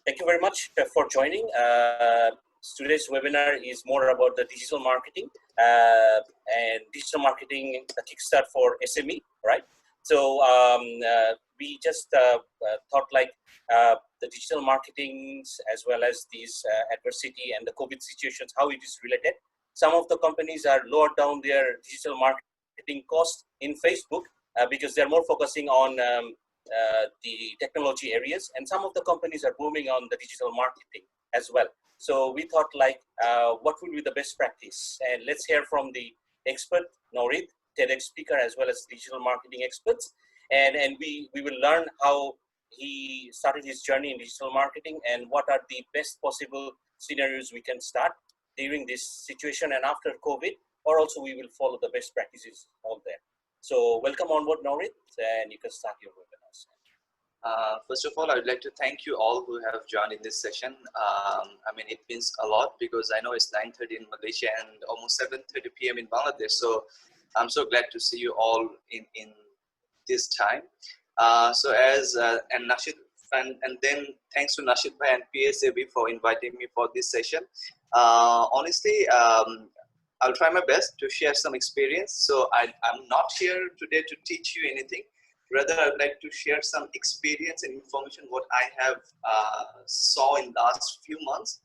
Thank you very much for joining. Today's webinar is more about the digital marketing and digital marketing, the kickstart for SME, right? So we just thought like the digital marketing as well as these adversity and the COVID situations, how it is related. Some of the companies are lowered down their digital marketing cost in Facebook because they're more focusing on the technology areas, and some of the companies are booming on the digital marketing as well. So we thought like, what will be the best practice? And let's hear from the expert, Norit, TEDx speaker, as well as digital marketing experts. And we will learn how he started his journey in digital marketing and what are the best possible scenarios we can start during this situation and after COVID, or also we will follow the best practices all there. So welcome on board, Norit, and you can start your webinars. First of all, I would like to thank you all who have joined in this session. I mean, it means a lot because I know it's 9:30 in Malaysia and almost 7:30 p.m. in Bangladesh. So I'm so glad to see you all in this time. And Nashid, and then thanks to Nashid Bhai and PSAB for inviting me for this session. Honestly, I'll try my best to share some experience. So I'm not here today to teach you anything. Rather, I'd like to share some experience and information what I have saw in last few months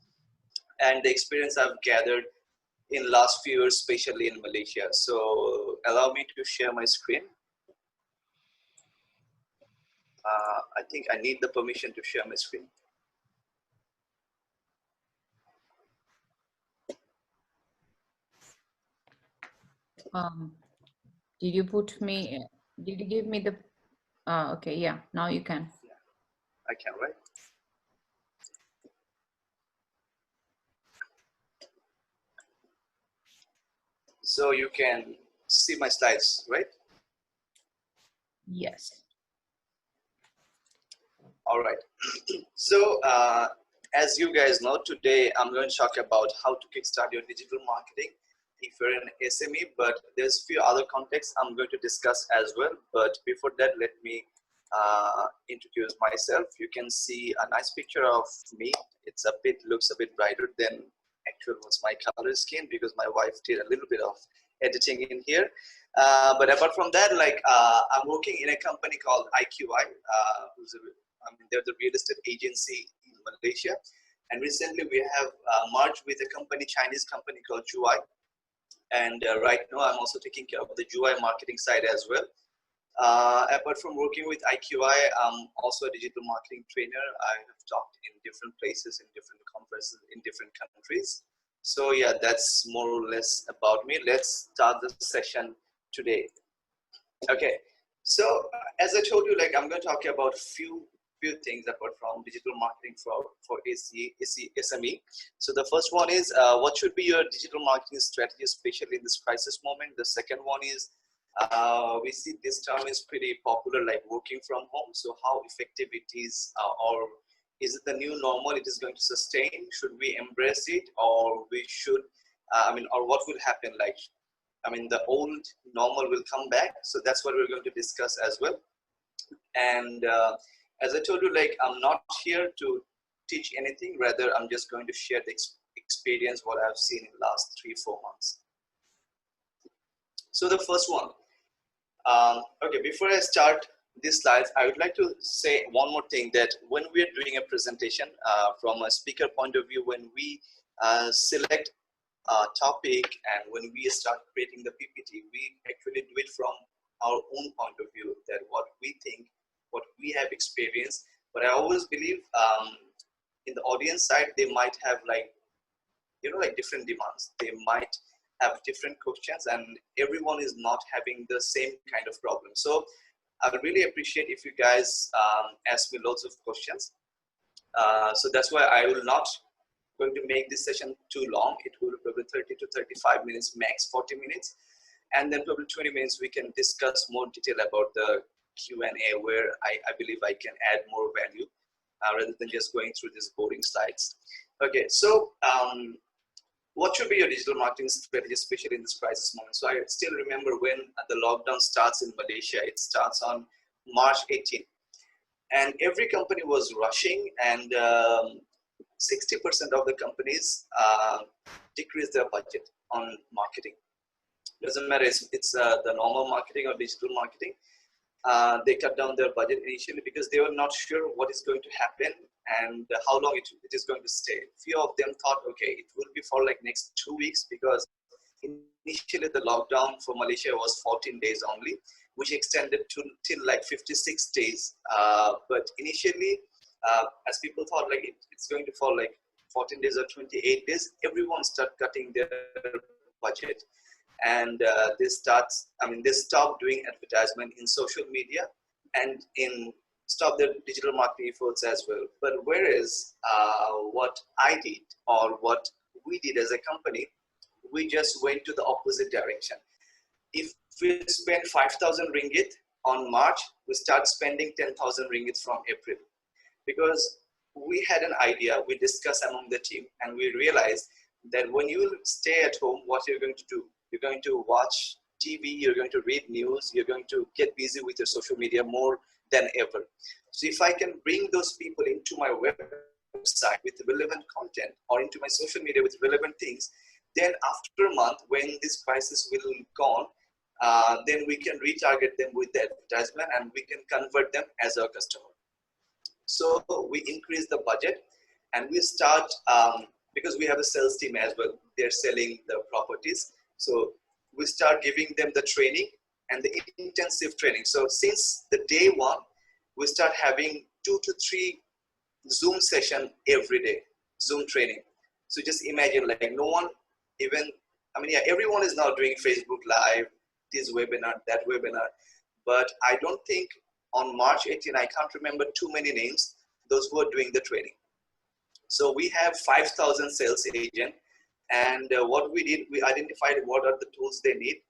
and the experience I've gathered in last few years, especially in Malaysia. So allow me to share my screen. I think I need the permission to share my screen. Did you give me the, okay, yeah, now you can. Yeah, I can, right? So you can see my slides, right? Yes. All right. So as you guys know, today I'm going to talk about how to kickstart your digital marketing if you're an SME, but there's a few other contexts I'm going to discuss as well. But before that, let me introduce myself. You can see a nice picture of me. It's looks a bit brighter than actual was my color skin because my wife did a little bit of editing in here. But apart from that, like I'm working in a company called IQI, they're the real estate agency in Malaysia. And recently we have merged with a company, Chinese company called Juai. And right now I'm also taking care of the Juai marketing side as well. Apart from working with IQI, I'm also a digital marketing trainer. I have talked in different places, in different conferences, in different countries. So yeah, that's more or less about me. Let's start the session today. Okay, so as I told you, like I'm going to talk about few things apart from digital marketing for SME. So the first one is what should be your digital marketing strategy, especially in this crisis moment. The second one is we see this term is pretty popular, like working from home. So how effective it is, or is it the new normal? It is going to sustain. Should we embrace it, or we should? Or what will happen? Like, the old normal will come back. So that's what we're going to discuss as well. And as I told you, like I'm not here to teach anything. Rather, I'm just going to share the experience what I've seen in the last 3-4 months. So the first one. Okay, before I start these slides, I would like to say one more thing, that when we are doing a presentation from a speaker point of view, when we select a topic and when we start creating the PPT, we actually do it from our own point of view, that what we think, what we have experienced. But I always believe in the audience side, they might have like different demands. They might have different questions, and everyone is not having the same kind of problem. So I would really appreciate if you guys ask me lots of questions. So that's why I will not going to make this session too long. It will be probably 30 to 35 minutes, max 40 minutes. And then probably 20 minutes, we can discuss more detail about the Q&A, where I believe I can add more value rather than just going through these boring slides. Okay, so what should be your digital marketing strategy, especially in this crisis moment? So I still remember when the lockdown starts in Malaysia. It starts on March 18th. and every company was rushing, and 60% of the companies decreased their budget on marketing. Doesn't matter, it's the normal marketing or digital marketing. They cut down their budget initially because they were not sure what is going to happen and how long it is going to stay. Few of them thought, okay, it will be for like next 2 weeks, because initially the lockdown for Malaysia was 14 days only, which extended to till like 56 days. But initially, as people thought like it's going to fall like 14 days or 28 days, everyone started cutting their budget. And they stopped doing advertisement in social media and stop their digital marketing efforts as well. But whereas what I did, or what we did as a company, we just went to the opposite direction. If we spend 5,000 ringgit on March, we start spending 10,000 ringgit from April, because we had an idea, we discussed among the team, and we realized that when you stay at home, what you're going to do? You're going to watch TV, you're going to read news, you're going to get busy with your social media more than ever. So if I can bring those people into my website with relevant content, or into my social media with relevant things, then after a month, when this crisis will gone, then we can retarget them with the advertisement and we can convert them as our customer. So we increase the budget, and we start, because we have a sales team as well, they're selling the properties. So we start giving them the training and the intensive training. So since the day one, we start having 2 to 3 Zoom session every day, Zoom training. So just imagine, like, no one even, everyone is now doing Facebook Live, this webinar, that webinar. But I don't think on March 18, I can't remember too many names, those who are doing the training. So we have 5,000 sales agents. And what we did, we identified what are the tools they need,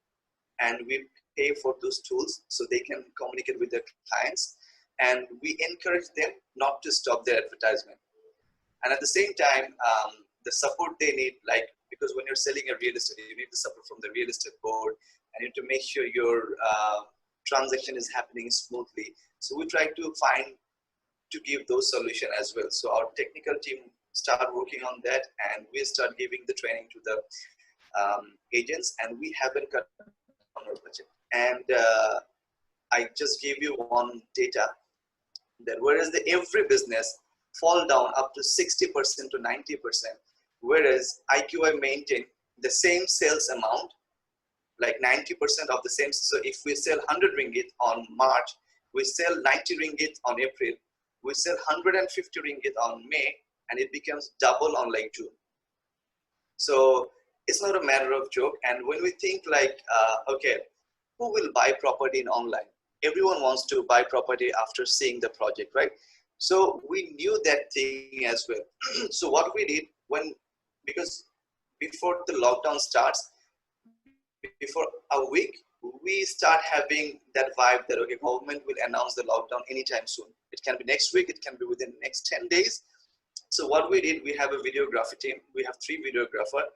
and we pay for those tools so they can communicate with their clients. And we encourage them not to stop their advertisement. And at the same time, the support they need, like, because when you're selling a real estate, you need the support from the real estate board, and you need to make sure your transaction is happening smoothly. So we try to give those solutions as well. So our technical team start working on that, and we start giving the training to the agents, and we haven't cut down our budget. And I just gave you one data that whereas every business fall down up to 60% to 90%, whereas IQI maintain the same sales amount, like 90% of the same. So if we sell 100 ringgit on March, we sell 90 ringgit on April, we sell 150 ringgit on May, and it becomes double on like June. So it's not a matter of joke. And when we think like, okay, who will buy property in online? Everyone wants to buy property after seeing the project, right? So we knew that thing as well. So what we did, because before the lockdown starts, before a week, we start having that vibe that, okay, government will announce the lockdown anytime soon. It can be next week, it can be within the next 10 days. So what we did, we have a videography team. We have 3 videographers.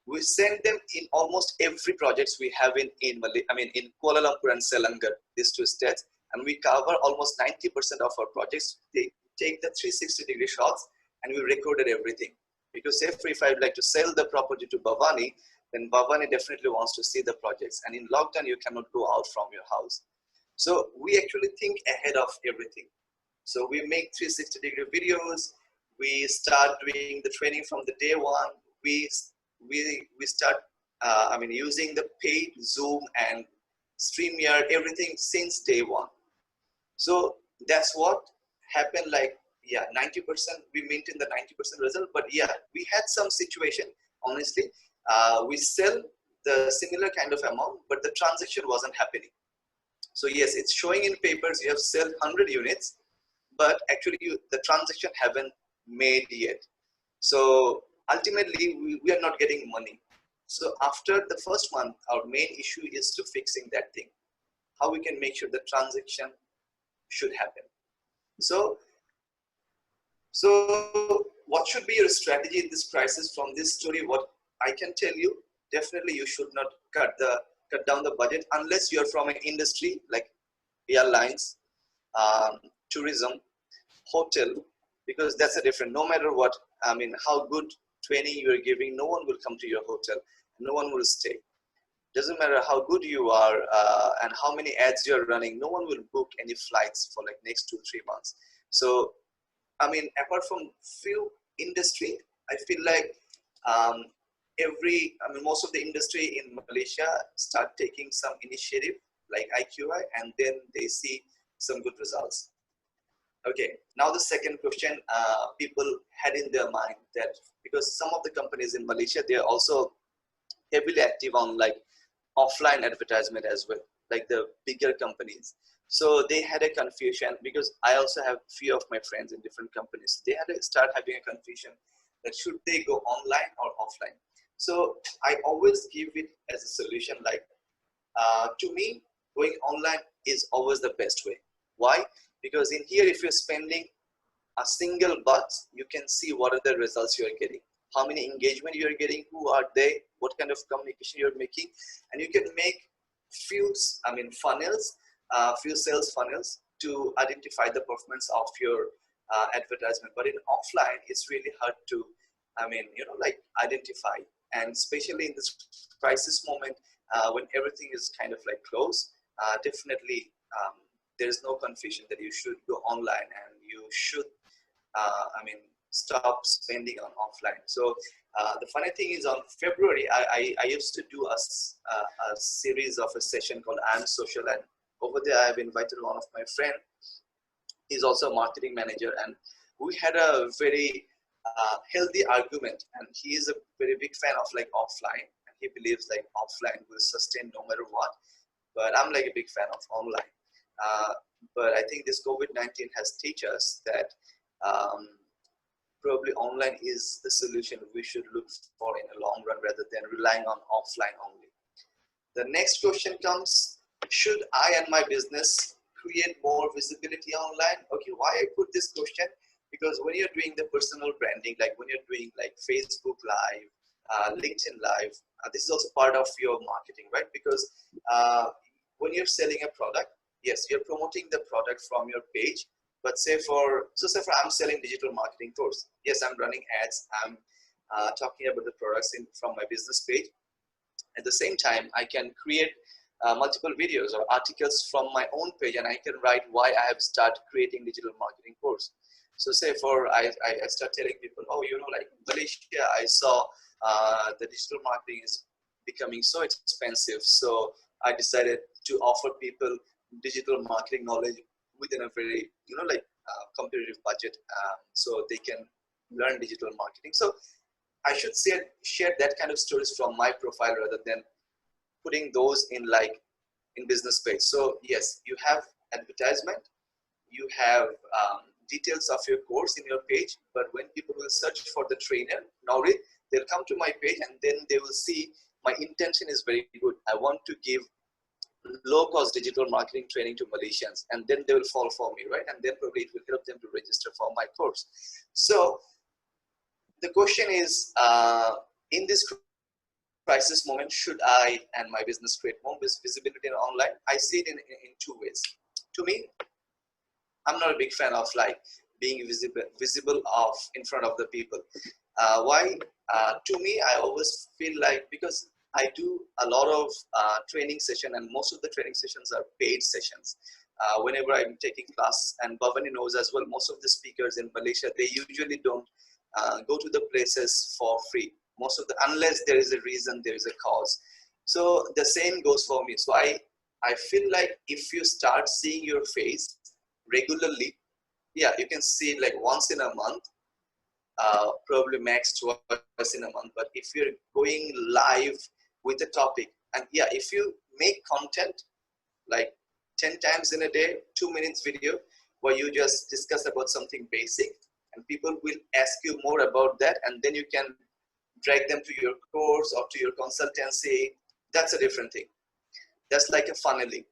We send them in almost every projects we have in Kuala Lumpur and Selangor, these 2 states, and we cover almost 90% of our projects. They take the 360-degree shots, and we recorded everything. Because if I'd like to sell the property to Bhavani, then Bhavani definitely wants to see the projects. And in lockdown, you cannot go out from your house. So we actually think ahead of everything. So we make 360-degree videos. We start doing the training from the day one. We start using the paid Zoom and StreamYard, everything since day one. So that's what happened. Like, yeah, 90%, we maintain the 90% result. But yeah, we had some situation, honestly. We sell the similar kind of amount, but the transaction wasn't happening. So yes, it's showing in papers you have sold 100 units, but actually the transaction haven't made yet. So ultimately, we are not getting money. So after the first month, our main issue is to fixing that thing. How we can make sure the transaction should happen. So what should be your strategy in this crisis? From this story, what I can tell you, definitely you should not cut down the budget unless you're from an industry like airlines, tourism, hotel, because that's a different, no matter what, I mean, how good training you are giving, no one will come to your hotel, no one will stay. Doesn't matter how good you are and how many ads you're running, no one will book any flights for like next 2-3 months. So I mean, apart from few industry, I feel like um, most of the industry in Malaysia start taking some initiative like IQI, and then they see some good results. Okay, now the second question people had in their mind, that because some of the companies in Malaysia, they are also heavily active on like offline advertisement as well, like the bigger companies. So they had a confusion, because I also have few of my friends in different companies. They had to start having a confusion that should they go online or offline. So I always give it as a solution, like to me, going online is always the best way. Why? Because in here, if you're spending a single buck, you can see what are the results you are getting, how many engagement you are getting, who are they, what kind of communication you're making, and you can make few, funnels, few sales funnels to identify the performance of your advertisement. But in offline, it's really hard to, like identify, and especially in this crisis moment when everything is kind of like closed, definitely there's no confusion that you should go online and you should stop spending on offline. So the funny thing is, on February, I used to do a series of a session called I'm Social, and over there I've invited one of my friend. He's also a marketing manager, and we had a very healthy argument, and he is a very big fan of like offline, and he believes like offline will sustain no matter what, but I'm like a big fan of online. But I think this COVID-19 has teach us that probably online is the solution we should look for in the long run, rather than relying on offline only. The next question comes, should I and my business create more visibility online? Okay, why I put this question? Because when you're doing the personal branding, like when you're doing like Facebook Live, LinkedIn Live, this is also part of your marketing, right? Because when you're selling a product, yes, you're promoting the product from your page, but say for I'm selling digital marketing course. Yes, I'm running ads. I'm talking about the products from my business page. At the same time, I can create multiple videos or articles from my own page, and I can write why I have started creating digital marketing course. So say I start telling people, oh, like Malaysia, I saw the digital marketing is becoming so expensive. So I decided to offer people digital marketing knowledge within a very, competitive budget, so they can learn digital marketing. So I should share that kind of stories from my profile, rather than putting those in business page. So yes, you have advertisement, you have details of your course in your page, but when people will search for the trainer, Naurid, they'll come to my page, and then they will see my intention is very good. I want to give low-cost digital marketing training to Malaysians, and then they will fall for me, right? And then probably it will help them to register for my course. So the question is, in this crisis moment, should I and my business create more visibility online? I see it in two ways. To me, I'm not a big fan of like being visible in front of the people. Why? To me, I always feel like, because I do a lot of training session, and most of the training sessions are paid sessions. Whenever I'm taking class, and Bhavani knows as well, most of the speakers in Malaysia, they usually don't go to the places for free. Unless there is a reason, there is a cause. So the same goes for me. So I feel like if you start seeing your face regularly, yeah, you can see it like once in a month, probably max twice in a month. But if you're going live with a topic, and yeah, if you make content like 10 times in a day, 2 minutes video, where you just discuss about something basic, and people will ask you more about that, and then you can drag them to your course or to your consultancy, that's a different thing. That's like a funneling.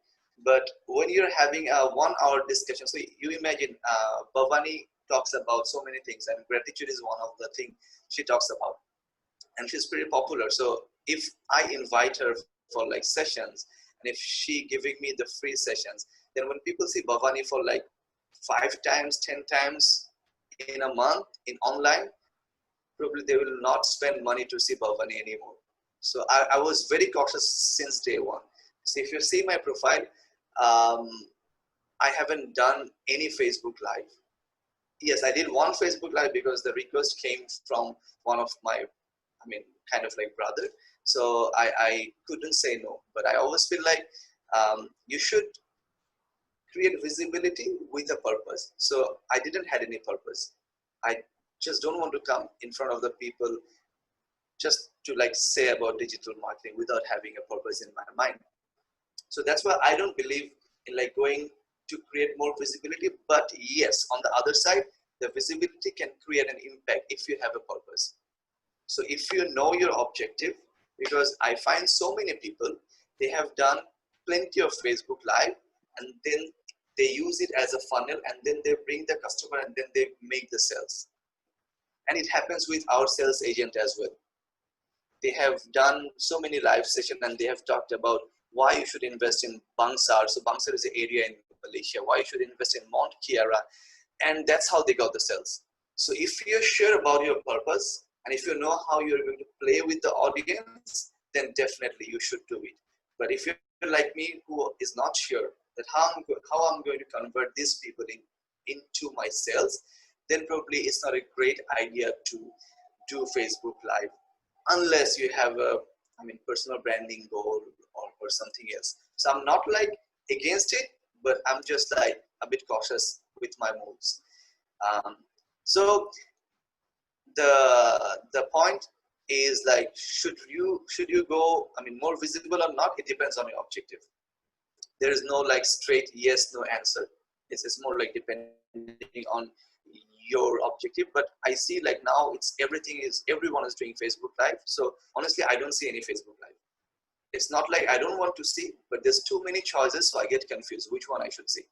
But when you're having a 1 hour discussion, so you imagine Bhavani talks about so many things, and gratitude is one of the things she talks about, and she's pretty popular. So if I invite her for like sessions, and if she giving me the free sessions, then when people see Bhavani for like 5 times, 10 times in a month in online, probably they will not spend money to see Bhavani anymore. So I was very cautious since day one. So if you see my profile, um, I haven't done any Facebook Live. Yes, I did one Facebook Live because the request came from one of my, kind of like brother. So I couldn't say no. But I always feel like you should create visibility with a purpose. So I didn't had any purpose. I just don't want to come in front of the people just to like say about digital marketing without having a purpose in my mind. So that's why I don't believe in like going to create more visibility. But yes, on the other side, the visibility can create an impact if you have a purpose. So if you know your objective, because I find so many people, they have done plenty of Facebook Live and then they use it as a funnel and then they bring the customer and then they make the sales. And it happens with our sales agent as well. They have done so many live sessions and they have talked about why you should invest in Bangsar. So Bangsar is an area in Malaysia. Why you should invest in Mount Kiara. And that's how they got the sales. So if you're sure about your purpose and if you know how you're going to play with the audience, then definitely you should do it. But if you're like me who is not sure that how I'm going to convert these people into my sales, then probably it's not a great idea to do Facebook Live unless you have a personal branding goal or something else. So I'm not like against it, but I'm just like a bit cautious with my moves. So the point is like, should you go more visible or not? It depends on your objective. There is no like straight yes no answer. It's more like depending on your objective. But I see like now everyone is doing Facebook Live. So honestly, I don't see any Facebook Live. It's not like I don't want to see, but there's too many choices, so I get confused which one I should see.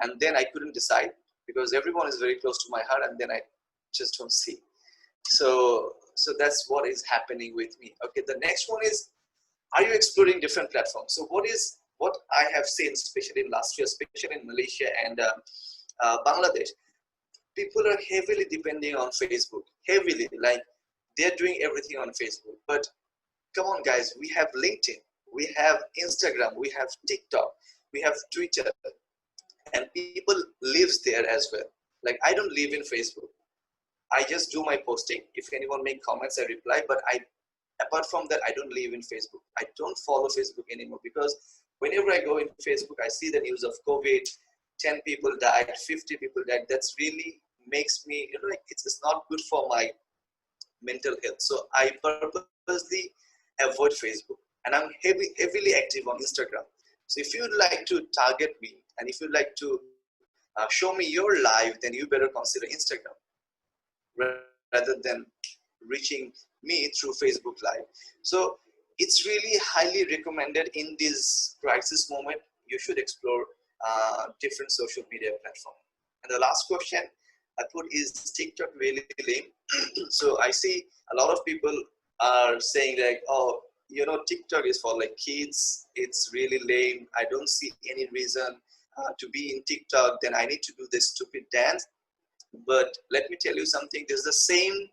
And then I couldn't decide because everyone is very close to my heart and then I just don't see. So that's what is happening with me. Okay, the next one is, are you exploring different platforms? So what I have seen, especially in last year, especially in Malaysia and Bangladesh, people are heavily depending on Facebook, heavily, like they're doing everything on Facebook. But come on guys, we have LinkedIn, we have Instagram, we have TikTok, we have Twitter, and people lives there as well. Like I don't live in Facebook. I just do my posting. If anyone make comments, I reply, but apart from that, I don't live in Facebook. I don't follow Facebook anymore because whenever I go in Facebook, I see the news of COVID, 10 people died, 50 people died. That's really makes me, like it's not good for my mental health. So I purposely avoid Facebook and I'm heavily active on Instagram. So if you'd like to target me and if you'd like to show me your live, then you better consider Instagram rather than reaching me through Facebook Live. So it's really highly recommended in this crisis moment. You should explore different social media platforms. And the last question I put is TikTok really lame? So I see a lot of people are saying like, oh, TikTok is for like kids. It's really lame. I don't see any reason to be in TikTok. Then I need to do this stupid dance. But let me tell you something. This is the same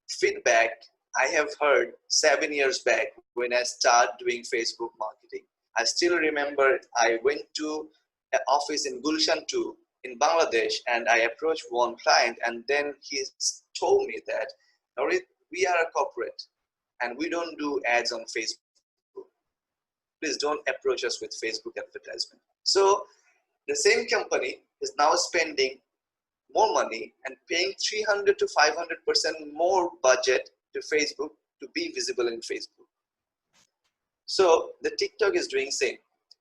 feedback I have heard 7 years back when I started doing Facebook marketing. I still remember I went to an office in Gulshan 2 in Bangladesh and I approached one client and then he told me that, Norit, we are a corporate and we don't do ads on Facebook. Please don't approach us with Facebook advertisement. So the same company is now spending more money and paying 300 to 500% more budget to Facebook to be visible in Facebook. So the TikTok is doing same.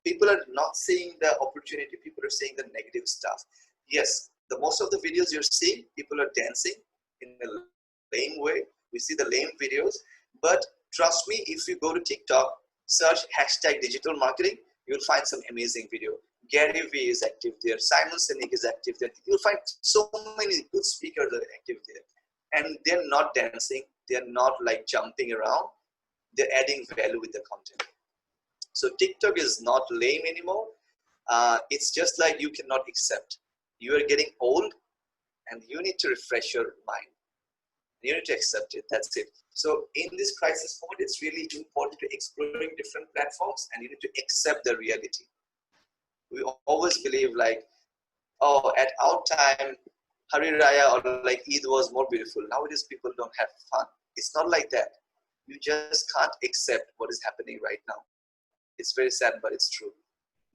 People are not seeing the opportunity. People are seeing the negative stuff. Yes, the most of the videos you're seeing, people are dancing in a lame way. We see the lame videos, but trust me, if you go to TikTok, search #digital marketing, you'll find some amazing video. Gary Vee is active there. Simon Sinek is active there. You'll find so many good speakers are active there. And they're not dancing. They're not like jumping around. They're adding value with the content. So TikTok is not lame anymore. It's just like you cannot accept. You are getting old and you need to refresh your mind. You need to accept it. That's it. So in this crisis moment, it's really important to exploring different platforms, and you need to accept the reality. We always believe like, oh, at our time, Hari Raya or like Eid was more beautiful. Nowadays, people don't have fun. It's not like that. You just can't accept what is happening right now. It's very sad, but it's true.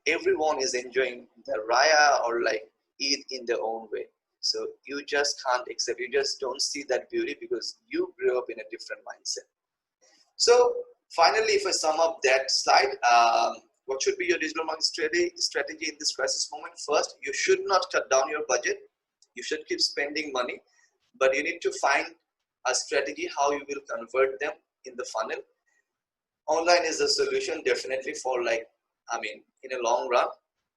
Everyone is enjoying the Raya or like Eid in their own way. So you just can't accept, you just don't see that beauty because you grew up in a different mindset. So finally, if I sum up that slide, what should be your digital marketing strategy in this crisis moment? First, you should not cut down your budget. You should keep spending money, but you need to find a strategy how you will convert them in the funnel. Online is the solution definitely for like, in a long run,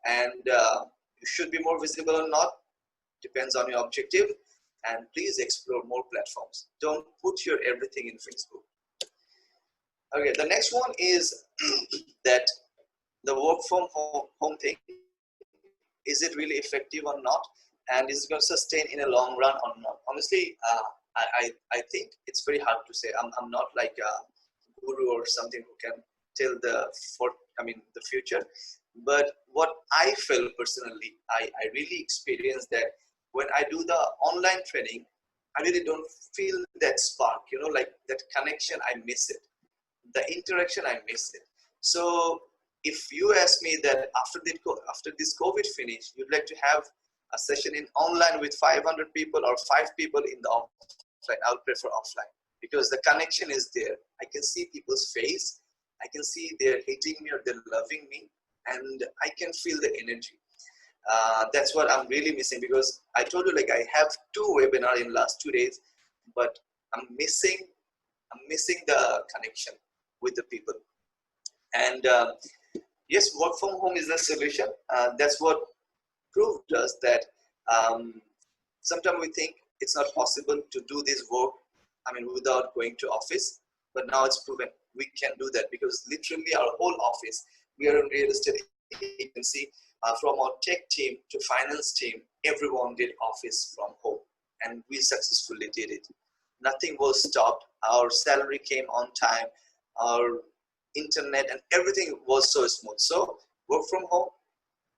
and you should be more visible or not, depends on your objective. And please explore more platforms. Don't put your everything in Facebook. Okay, the next one is that the work from home thing, is it really effective or not? And is it going to sustain in a long run or not? Honestly, I think it's very hard to say. I'm not like a guru or something who can tell the future. But what I feel personally, I really experienced that when I do the online training, I really don't feel that spark, like that connection, I miss it. The interaction, I miss it. So if you ask me that after this COVID finish, you'd like to have a session in online with 500 people or 5 people in the offline, I'll prefer offline because the connection is there. I can see people's face. I can see they're hating me or they're loving me, and I can feel the energy. That's what I'm really missing, because I told you, like, I have 2 webinars in last 2 days, but I'm missing the connection with the people. And yes, work from home is the solution. That's what proved us that sometimes we think it's not possible to do this work, without going to office. But now it's proven we can do that, because literally our whole office, we are in real estate agency, from our tech team to finance team, everyone did office from home, and we successfully did it. Nothing was stopped. Our salary came on time. Our internet and everything was so smooth. So work from home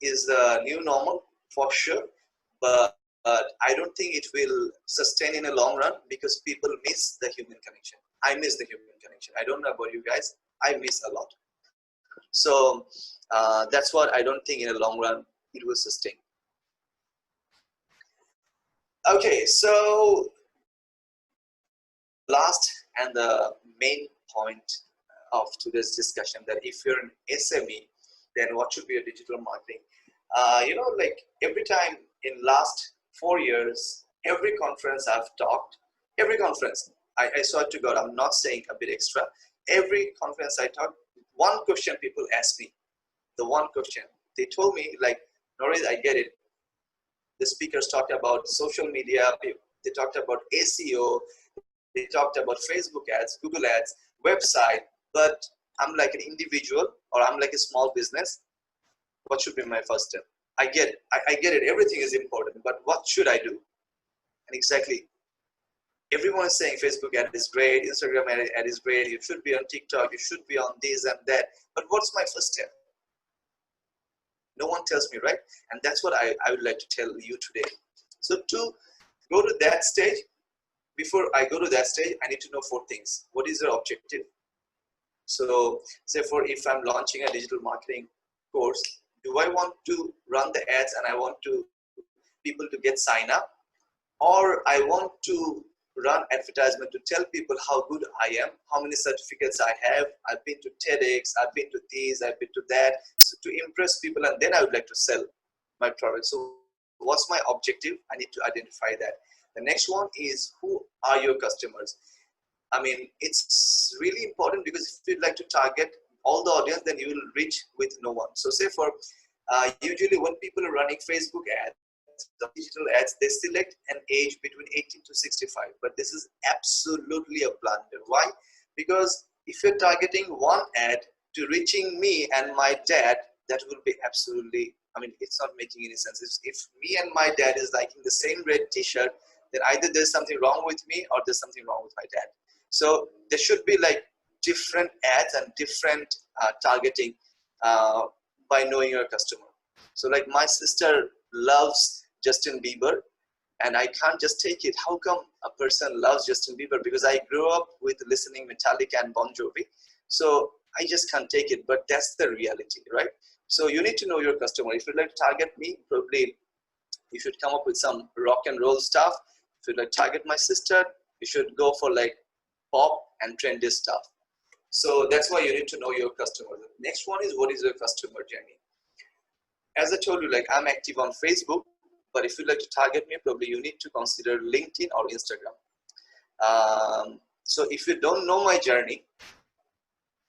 is the new normal for sure, but I don't think it will sustain in a long run, because people miss the human connection. I miss the human connection. I don't know about you guys. I miss a lot. So that's what I don't think in a long run it will sustain. Okay, so last and the main point of today's discussion, that if you're an SME, then what should be your digital marketing? Like every time in last 4 years, every conference I've talked, every conference, I swear to God, I'm not saying a bit extra. Every conference I talk, one question people ask me, the one question, they told me like, Norris, I get it. The speakers talked about social media, they talked about SEO, they talked about Facebook ads, Google ads, website, but I'm like an individual, or I'm like a small business. What should be my first step? I get it. I get it. Everything is important, but what should I do? And exactly, everyone is saying Facebook ad is great, Instagram ad is great, you should be on TikTok, you should be on this and that. But what's my first step? No one tells me, right? And that's what I would like to tell you today. So to go to that stage, before I go to that stage, I need to know 4 things. What is your objective? So say if I'm launching a digital marketing course, do I want to run the ads and I want people to get sign up? Or I want to run advertisement to tell people how good I am, how many certificates I have, I've been to TEDx, I've been to this, I've been to that, so to impress people, and then I would like to sell my product. So what's my objective? I need to identify that. The next one is, who are your customers? It's really important, because if you'd like to target all the audience, then you will reach with no one. So say for usually when people are running Facebook ads, the digital ads, they select an age between 18 to 65, but this is absolutely a blunder. Why? Because if you're targeting one ad to reaching me and my dad, that will be absolutely, I mean, it's not making any sense. If me and my dad is liking the same red t-shirt, then either there's something wrong with me or there's something wrong with my dad. So there should be like different ads and different targeting by knowing your customer. So like my sister loves Justin Bieber, and I can't just take it. How come a person loves Justin Bieber? Because I grew up with listening Metallica and Bon Jovi. So I just can't take it, but that's the reality, right? So you need to know your customer. If you'd like to target me, probably you should come up with some rock and roll stuff. If you'd like to target my sister, you should go for like pop and trendy stuff. So that's why you need to know your customer. The next one is, what is your customer journey? As I told you, like I'm active on Facebook, but if you'd like to target me, probably you need to consider LinkedIn or Instagram. So if you don't know my journey,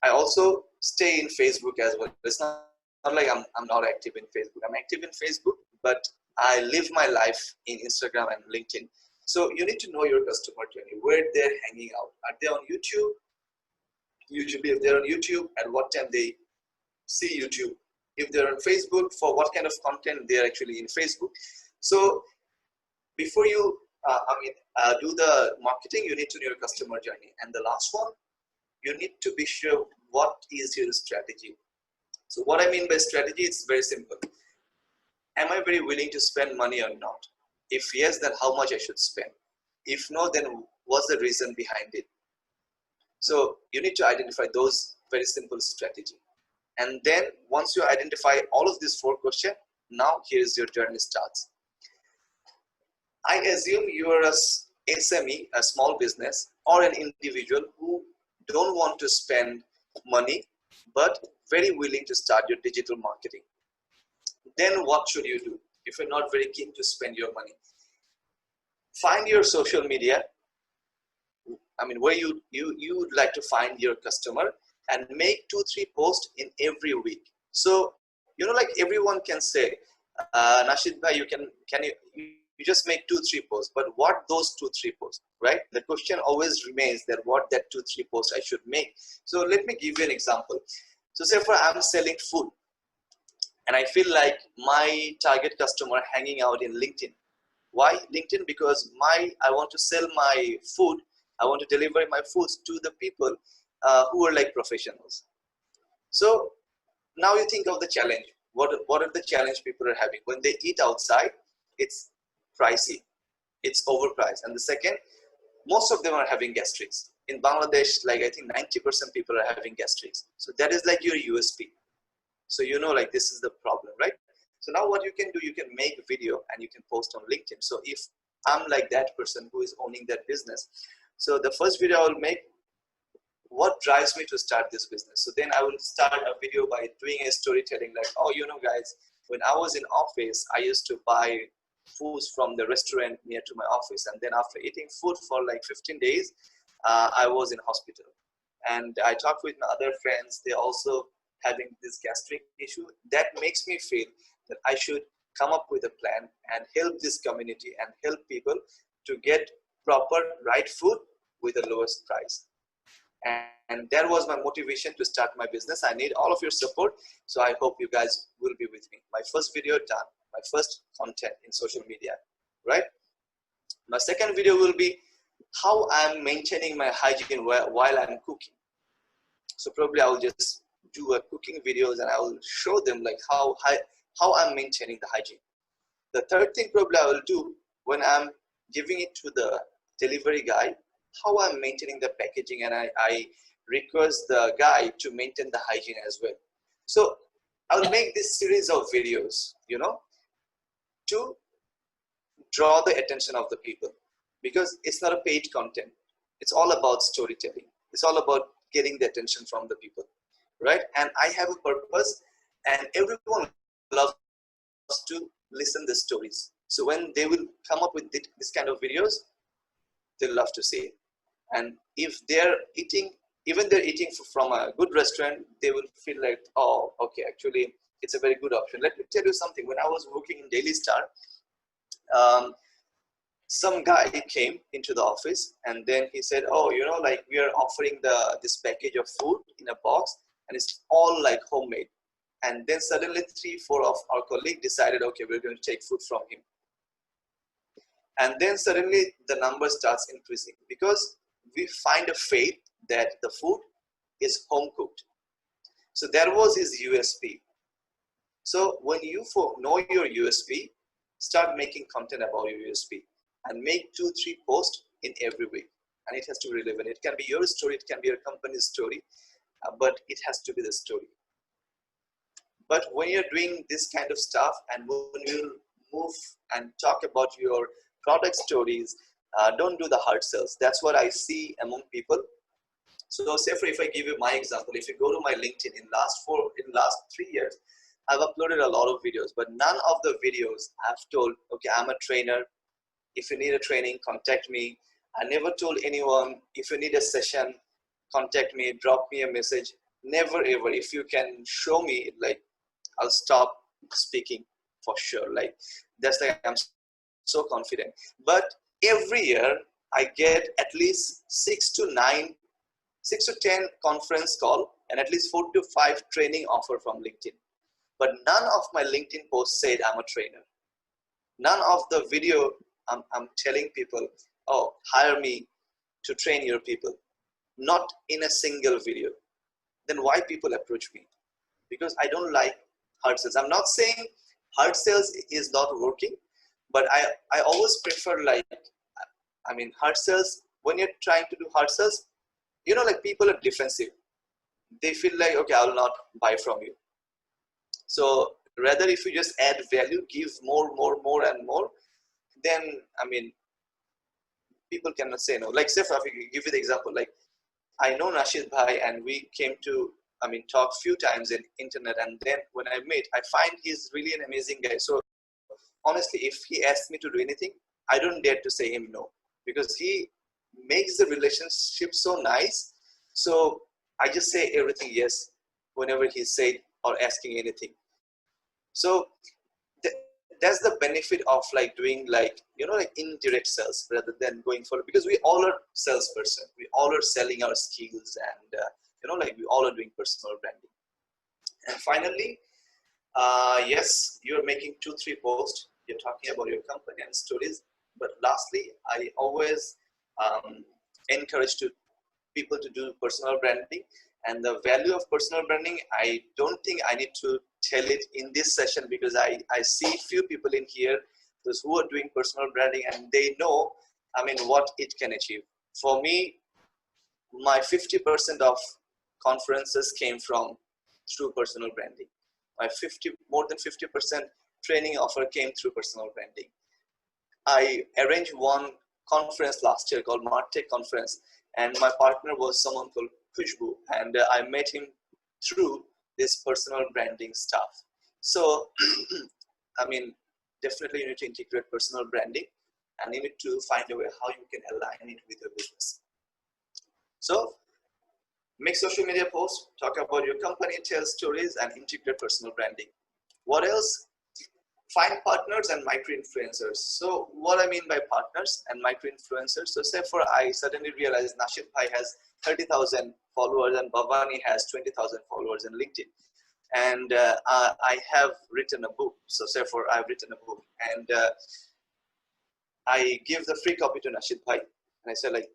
I also stay in Facebook as well. It's not like I'm not active in Facebook. I'm active in Facebook, but I live my life in Instagram and LinkedIn. So you need to know your customer journey, where they're hanging out. Are they on YouTube? Usually if they're on YouTube, at what time they see YouTube. If they're on Facebook, for what kind of content they're actually in Facebook. So before you do the marketing, you need to know your customer journey. And the last one, you need to be sure what is your strategy. So what I mean by strategy, it's very simple. Am I very willing to spend money or not? If yes, then how much I should spend? If no, then what's the reason behind it? So you need to identify those very simple strategy. And then once you identify all of these 4 questions, now here's your journey starts. I assume you are a SME, a small business, or an individual who don't want to spend money, but very willing to start your digital marketing. Then what should you do if you're not very keen to spend your money? Find your social media, I mean, where you would like to find your customer, and make 2-3 posts in every week. So, you know, like everyone can say, Nashid bhai, you just make 2-3 posts, but what those 2-3 posts, right? The question always remains that what that 2-3 posts I should make. So let me give you an example. So say for I'm selling food, and I feel like my target customer hanging out in LinkedIn. Why LinkedIn? Because I want to sell my food. I want to deliver my foods to the people who are like professionals. So now you think of the challenge. What are the challenge people are having? When they eat outside, it's pricey, it's overpriced. And the second, most of them are having gastrics. In Bangladesh, like I think 90% people are having gastrics. So that is like your USP. So you know, like this is the problem, right? So now what you can do, you can make a video and you can post on LinkedIn. So if I'm like that person who is owning that business, so the first video I will make, what drives me to start this business? So then I will start a video by doing a storytelling like, oh, you know, guys, when I was in office, I used to buy foods from the restaurant near to my office. And then after eating food for like 15 days, I was in hospital. And I talked with my other friends. They're also having this gastric issue. That makes me feel that I should come up with a plan and help this community and help people to get proper right food with the lowest price. And that was my motivation to start my business. I need all of your support. So I hope you guys will be with me. My first video done, my first content in social media, right? My second video will be how I'm maintaining my hygiene while I'm cooking. So probably I will just do a cooking videos and I will show them like how I'm maintaining the hygiene. The third thing probably I will do when I'm giving it to the delivery guy, how I'm maintaining the packaging, and I request the guy to maintain the hygiene as well. So I will make this series of videos, you know, to draw the attention of the people, because it's not a paid content. It's all about storytelling. It's all about getting the attention from the people, right? And I have a purpose, and everyone loves to listen the stories. So when they will come up with this kind of videos, they love to see it. And if they're eating, even they're eating from a good restaurant, they will feel like, oh, okay, actually, it's a very good option. Let me tell you something. When I was working in Daily Star, some guy came into the office and then he said, oh, you know, like we are offering this package of food in a box and it's all like homemade. And then suddenly 3-4 of our colleagues decided, okay, we're going to take food from him. And then suddenly the number starts increasing because we find a faith that the food is home cooked. So that was his USP. So when you know your USP, start making content about your USP and make 2-3 posts in every week. And it has to be relevant. It can be your story, it can be your company's story, but it has to be the story. But when you're doing this kind of stuff and when you move and talk about your product stories, don't do the hard sells. That's what I see among people. So say for if I give you my example, if you go to my LinkedIn in last 3 years, I've uploaded a lot of videos, but none of the videos I've told, okay, I'm a trainer. If you need a training, contact me. I never told anyone, if you need a session, contact me, drop me a message. Never ever. If you can show me, like, I'll stop speaking for sure. Like, that's like, I'm so confident. But every year I get at least 6 to 10 conference call and at least 4 to 5 training offer from LinkedIn. But none of my LinkedIn posts said I'm a trainer. None of the video I'm telling people, oh, hire me to train your people. Not in a single video. Then why people approach me? Because I don't like hard sales. I'm not saying hard sales is not working, but I always prefer, like, I mean, hard sales, when you're trying to do hard sales, you know, like, people are defensive. They feel like, okay, I'll not buy from you. So rather, if you just add value, give more and more, then, I mean, people cannot say no. Like, say, if I give you the example, like, I know Nashid Bhai and we came to, I mean, talk few times in internet, and then when I meet, I find he's really an amazing guy. So honestly, if he asks me to do anything, I don't dare to say him no, because he makes the relationship so nice. So I just say everything yes whenever he said or asking anything. So that's the benefit of, like, doing, like, you know, like, indirect sales rather than going for, because we all are salesperson. We all are selling our skills, and you know, like, we all are doing personal branding. And finally, yes, you're making 2-3 posts. You're talking about your company and stories. But lastly, I always encourage people to do personal branding. And the value of personal branding, I don't think I need to tell it in this session, because I see few people in here, those who are doing personal branding, and they know, I mean, what it can achieve. For me, my 50% of conferences came through personal branding. My more than 50% training offer came through personal branding. I arranged one conference last year called Martech conference, and my partner was someone called Khushbu, and I met him through this personal branding stuff. So, I mean, definitely you need to integrate personal branding, and you need to find a way how you can align it with your business. So, make social media posts, talk about your company, tell stories, and integrate personal branding. What else? Find partners and micro-influencers. So what I mean by partners and micro-influencers, so say for I suddenly realized Nashid Bhai has 30,000 followers and Bhavani has 20,000 followers in LinkedIn. And I have written a book. So say for I've written a book, and I give the free copy to Nashid Bhai. And I say, like,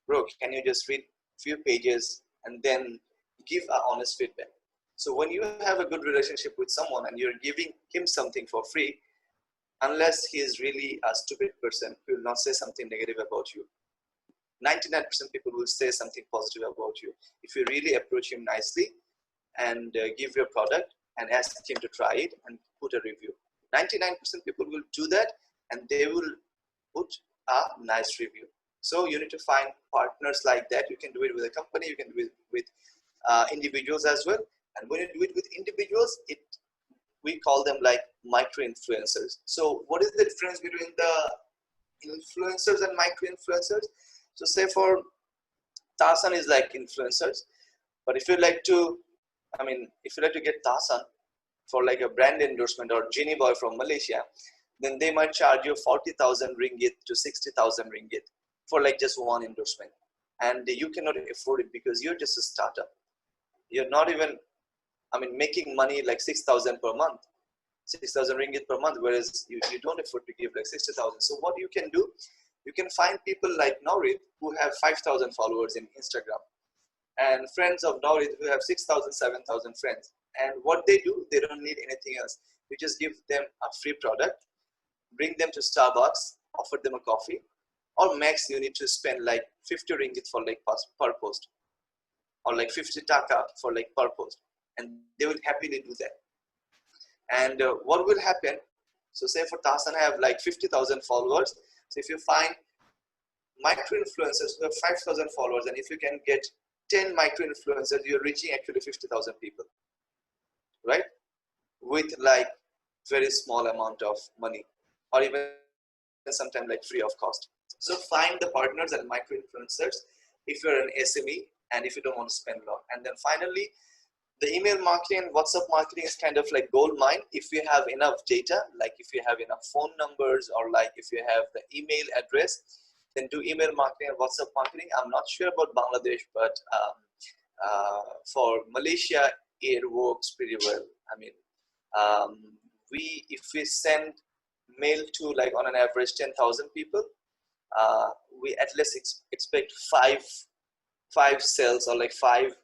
bro, can you just read few pages and then give an honest feedback? So when you have a good relationship with someone and you're giving him something for free, unless he is really a stupid person, he will not say something negative about you. 99% people will say something positive about you. If you really approach him nicely and give your product and ask him to try it and put a review. 99% people will do that, and they will put a nice review. So you need to find partners like that. You can do it with a company, you can do it with individuals as well. And when you do it with individuals, we call them like micro-influencers. So what is the difference between the influencers and micro-influencers? So say for Tasan is like influencers, but if you like to, if you like to get Tasan for like a brand endorsement or Genie Boy from Malaysia, then they might charge you 40,000 ringgit to 60,000 ringgit for like just one endorsement. And you cannot afford it because you're just a startup. You're not even I mean, making money like 6,000 per month, 6,000 ringgit per month, whereas you don't afford to give like 60,000. So what you can do, you can find people like Naurid who have 5,000 followers in Instagram, and friends of Naurid who have 6,000, 7,000 friends. And what they do, they don't need anything else. You just give them a free product, bring them to Starbucks, offer them a coffee, or max you need to spend like 50 ringgit for like per post, or like 50 taka for like per post, and they will happily do that. And what will happen, so say for Tasan I have like 50,000 followers. So if you find micro influencers who have 5,000 followers, and if you can get 10 micro influencers, you're reaching actually 50,000 people, right? With like very small amount of money, or even sometimes like free of cost. So find the partners and micro influencers if you're an SME and if you don't want to spend a lot. And then finally, the email marketing and WhatsApp marketing is kind of like gold mine. If you have enough data, like if you have enough phone numbers, or like if you have the email address, then do email marketing and WhatsApp marketing. I'm not sure about Bangladesh, but for Malaysia, it works pretty well. I mean, if we send mail to like on an average 10,000 people, we at least expect five sales or like 5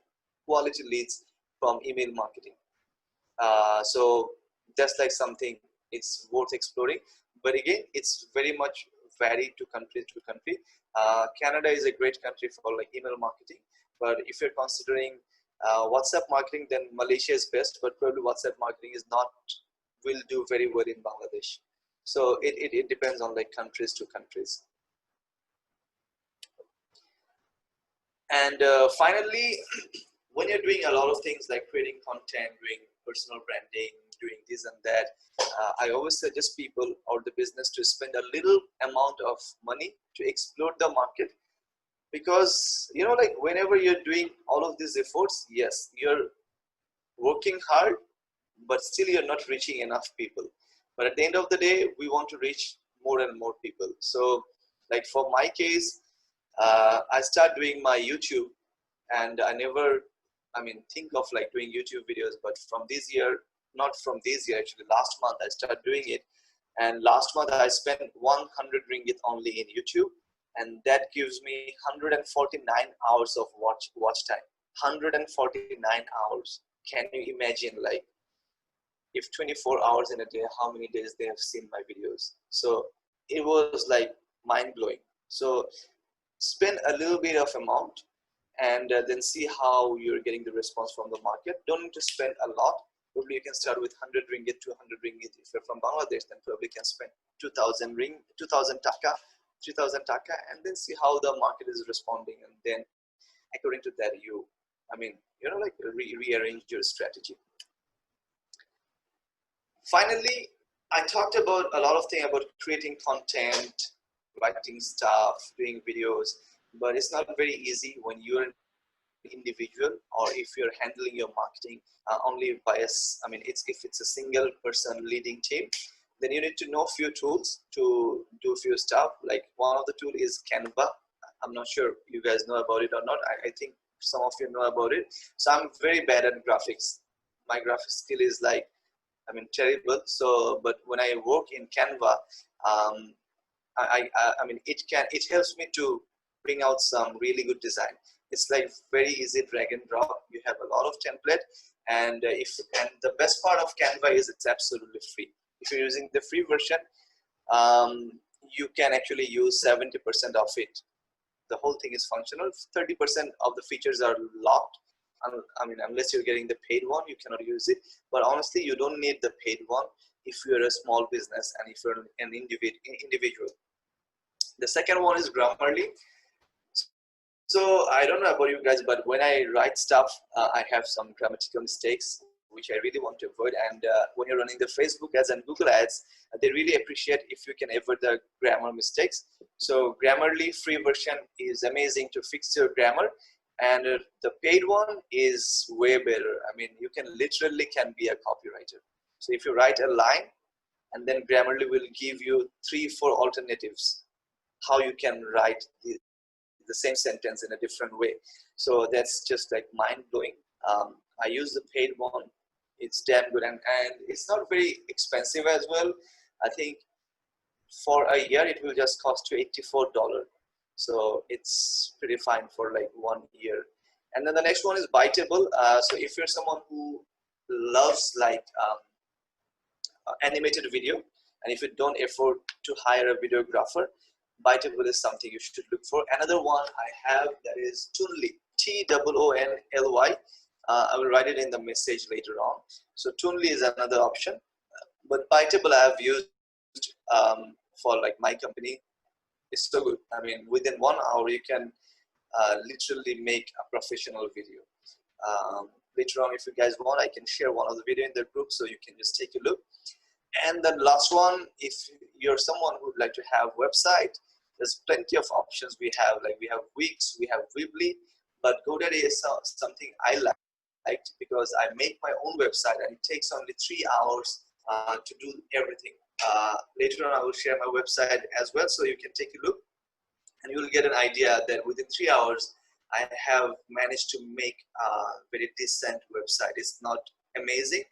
quality leads from email marketing. So that's like something it's worth exploring. But again, it's very much varied to country to country. Canada is a great country for like email marketing, but if you're considering WhatsApp marketing, then Malaysia is best, but probably WhatsApp marketing will do very well in Bangladesh. So it depends on like countries to countries. And finally, when you're doing a lot of things like creating content, doing personal branding, doing this and that, I always suggest people or the business to spend a little amount of money to explore the market. Because, you know, like whenever you're doing all of these efforts, yes, you're working hard, but still you're not reaching enough people. But at the end of the day, we want to reach more and more people. So like for my case, I started doing my YouTube, and I never, think of like doing YouTube videos, but from this year, not from this year, actually last month I started doing it. And last month I spent 100 ringgit only in YouTube, and that gives me 149 hours of watch time. 149 hours. Can you imagine, like, if 24 hours in a day, how many days they have seen my videos? So it was like mind-blowing. So spend a little bit of amount, and then see how you're getting the response from the market. Don't need to spend a lot. Probably you can start with 100 ringgit, 200 ringgit. If you're from Bangladesh, then probably can spend 2,000 taka, 3,000 taka, and then see how the market is responding. And then according to that, like rearrange your strategy. Finally, I talked about a lot of things about creating content, writing stuff, doing videos, but it's not very easy when you're an individual, or if you're handling your marketing only by if it's a single person leading team, then you need to know few tools to do few stuff. Like one of the tool is Canva. I'm not sure you guys know about it or not. I think some of you know about it. So I'm very bad at graphics. My graphic skill is like, terrible. So, but when I work in Canva, it helps me to bring out some really good design. It's like very easy drag and drop. You have a lot of template, and the best part of Canva is it's absolutely free. If you're using the free version, you can actually use 70% of it. The whole thing is functional. 30% of the features are locked. Unless you're getting the paid one, you cannot use it. But honestly, you don't need the paid one if you're a small business and if you're an individual. The second one is Grammarly. So I don't know about you guys, but when I write stuff, I have some grammatical mistakes, which I really want to avoid. And when you're running the Facebook ads and Google ads, they really appreciate if you can avoid the grammar mistakes. So Grammarly free version is amazing to fix your grammar. And the paid one is way better. You can literally be a copywriter. So if you write a line, and then Grammarly will give you 3-4 alternatives how you can write the same sentence in a different way. So that's just like mind-blowing. I use the paid one It's damn good, and it's not very expensive as well. I think for a year it will just cost you $84. So it's pretty fine for like 1 year. And then the next one is Biteable. So if you're someone who loves like animated video, and if you don't afford to hire a videographer, Biteable is something you should look for. Another one I have, that is Toonly, Toonly. I will write it in the message later on. So Toonly is another option, but Biteable I have used for like my company. It's so good. I mean, within 1 hour you can literally make a professional video. Later on, if you guys want, I can share one of the video in the group, so you can just take a look. And the last one, if you're someone who would like to have website, there's plenty of options we have. Like we have Wix, we have Weebly, but GoDaddy is something I liked because I make my own website and it takes only 3 hours to do everything. Later on, I will share my website as well, so you can take a look and you will get an idea that within 3 hours, I have managed to make a very decent website. It's not amazing,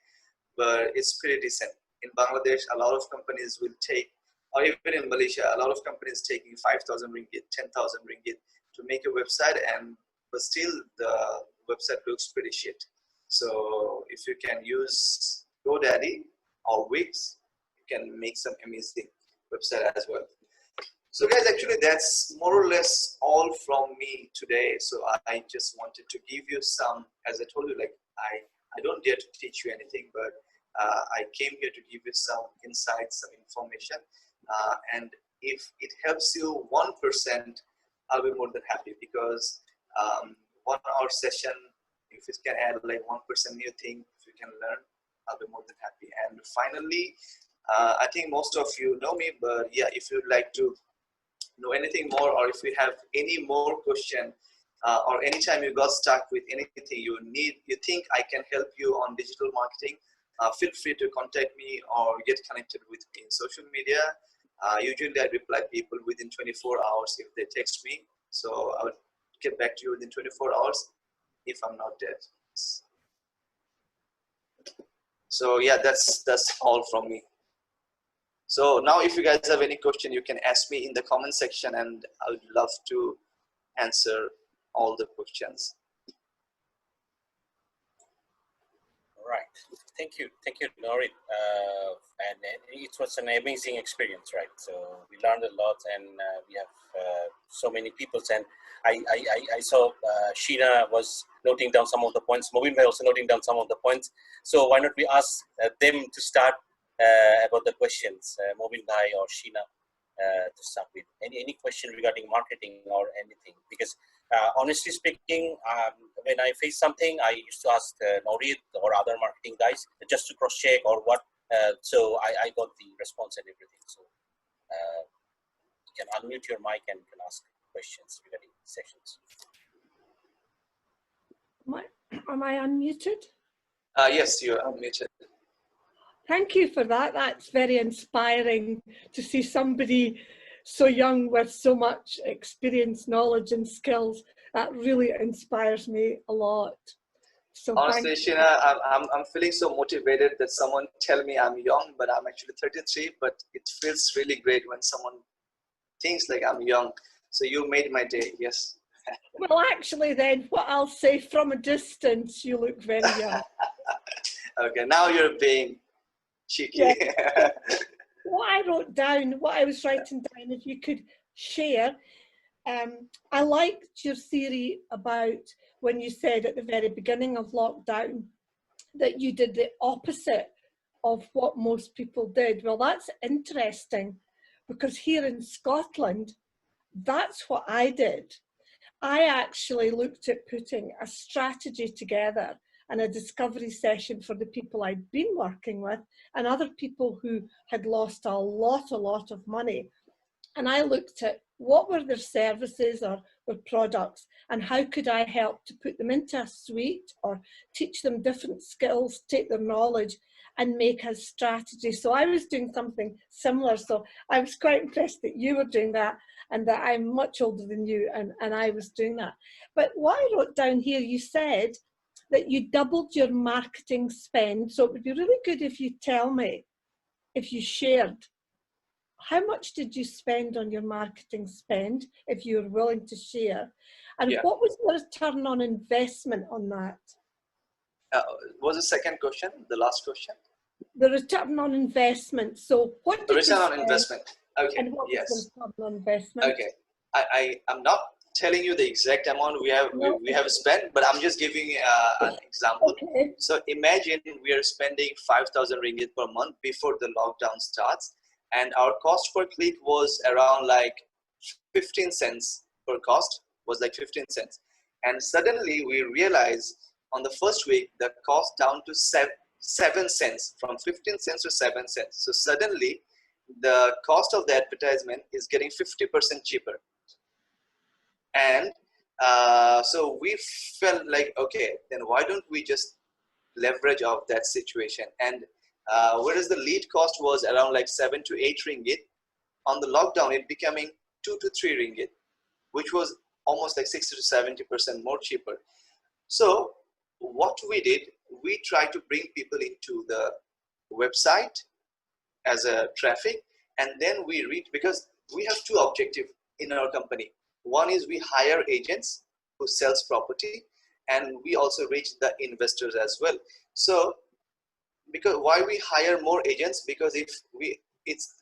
but it's pretty decent. In Bangladesh, a lot of companies will take, or even in Malaysia, a lot of companies taking 5,000 ringgit, 10,000 ringgit to make a website, but still the website looks pretty shit. So if you can use GoDaddy or Wix, you can make some amazing website as well. So guys, actually that's more or less all from me today. So I just wanted to give you some, as I told you, like I don't dare to teach you anything, but I came here to give you some insights, some information. And if it helps you 1%, I'll be more than happy, because 1 hour session, if it can add like 1% new thing, if you can learn, I'll be more than happy. And finally, I think most of you know me, but yeah, if you'd like to know anything more, or if you have any more question, or anytime you got stuck with anything you think I can help you on digital marketing, feel free to contact me or get connected with me in social media. Usually I reply people within 24 hours if they text me. So I will get back to you within 24 hours if I'm not dead. So yeah, that's all from me. So now if you guys have any question, you can ask me in the comment section, and I would love to answer all the questions. Right. Thank you, Norit. And it was an amazing experience, right? So we learned a lot, and we have so many people. And I saw Sheena was noting down some of the points. Mobin Bhai also noting down some of the points. So why not we ask them to start about the questions, Mobin Bhai or Sheena, to start with. Any question regarding marketing or anything? Because honestly speaking, when I face something, I used to ask Norit or other marketing guys just to cross check or what. So I got the response and everything. So you can unmute your mic and you can ask questions regarding sessions. Am I unmuted? Yes, you're unmuted. Thank you for that. That's very inspiring to see somebody so young with so much experience, knowledge and skills. That really inspires me a lot. So honestly, Sheena, I'm feeling so motivated that someone tell me I'm young, but I'm actually 33, but it feels really great when someone thinks like I'm young. So you made my day, yes. Well, actually then, what I'll say, from a distance, you look very young. Okay, now you're being cheeky. Yeah. What I wrote down, what I was writing down, if you could share, I liked your theory about when you said at the very beginning of lockdown that you did the opposite of what most people did. Well, that's interesting, because here in Scotland, that's what I did. I actually looked at putting a strategy together and a discovery session for the people I'd been working with and other people who had lost a lot of money. And I looked at what were their services or products, and how could I help to put them into a suite or teach them different skills, take their knowledge and make a strategy. So I was doing something similar. So I was quite impressed that you were doing that, and that I'm much older than you, and I was doing that. But what I wrote down here, you said that you doubled your marketing spend. So it would be really good if you tell me, if you shared, how much did you spend on your marketing spend, if you're willing to share? And Yeah. what was the return on investment on that? What was the second question? The last question? The return on investment. So what did you Return on spend investment. Okay. and what was Yes. the return on investment? Okay. I'm not telling you the exact amount we have spent, but I'm just giving an example. Okay. So imagine we are spending 5,000 ringgit per month before the lockdown starts, and our cost per click was around like 15 cents per cost, was like 15 cents. And suddenly we realized on the first week, the cost down to 7 cents, from 15 cents to 7 cents. So suddenly the cost of the advertisement is getting 50% cheaper. And so we felt like, okay, then why don't we just leverage of that situation? And whereas the lead cost was around like 7 to 8 ringgit, on the lockdown it becoming 2 to 3 ringgit, which was almost like 60 to 70% more cheaper. So what we did, we tried to bring people into the website as a traffic, and then we reach, because we have two objectives in our company. One is we hire agents who sells property, and we also reach the investors as well. So because why we hire more agents, because if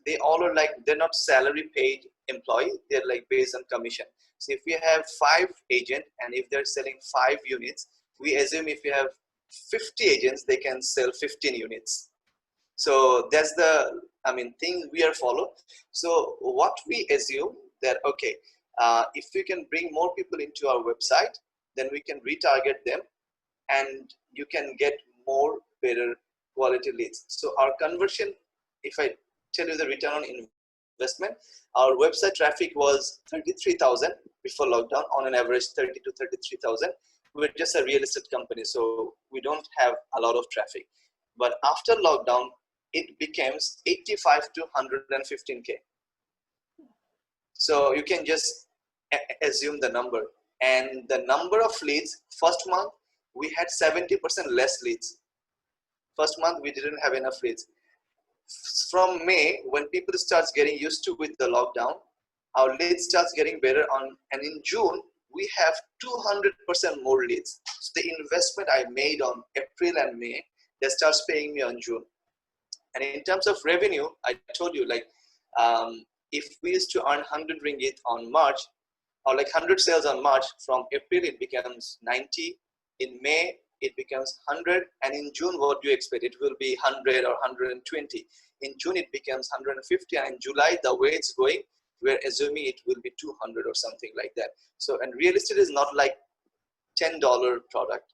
they all are like, they're not salary paid employee, they're like based on commission. So if we have 5 agents and if they're selling 5 units, we assume if you have 50 agents, they can sell 15 units. So that's the thing we are follow. So what we assume that, okay, if we can bring more people into our website, then we can retarget them and you can get more better quality leads. So our conversion, if I tell you the return on investment, our website traffic was 33,000 before lockdown, on an average 30 to 33,000. We're just a real estate company, so we don't have a lot of traffic. But after lockdown, it becomes 85 to 115K. So you can just assume the number. And the number of leads, first month, we had 70% less leads. First month, we didn't have enough leads. From May, when people starts getting used to with the lockdown, our leads starts getting better and in June, we have 200% more leads. So the investment I made on April and May, they starts paying me on June. And in terms of revenue, I told you, like, if we used to earn 100 ringgit on March, or like 100 sales on March, from April it becomes 90, in May it becomes 100, and in June what do you expect? It will be 100 or 120. In June it becomes 150, and in July, the way it's going, we're assuming it will be 200 or something like that. So, and real estate is not like $10 product.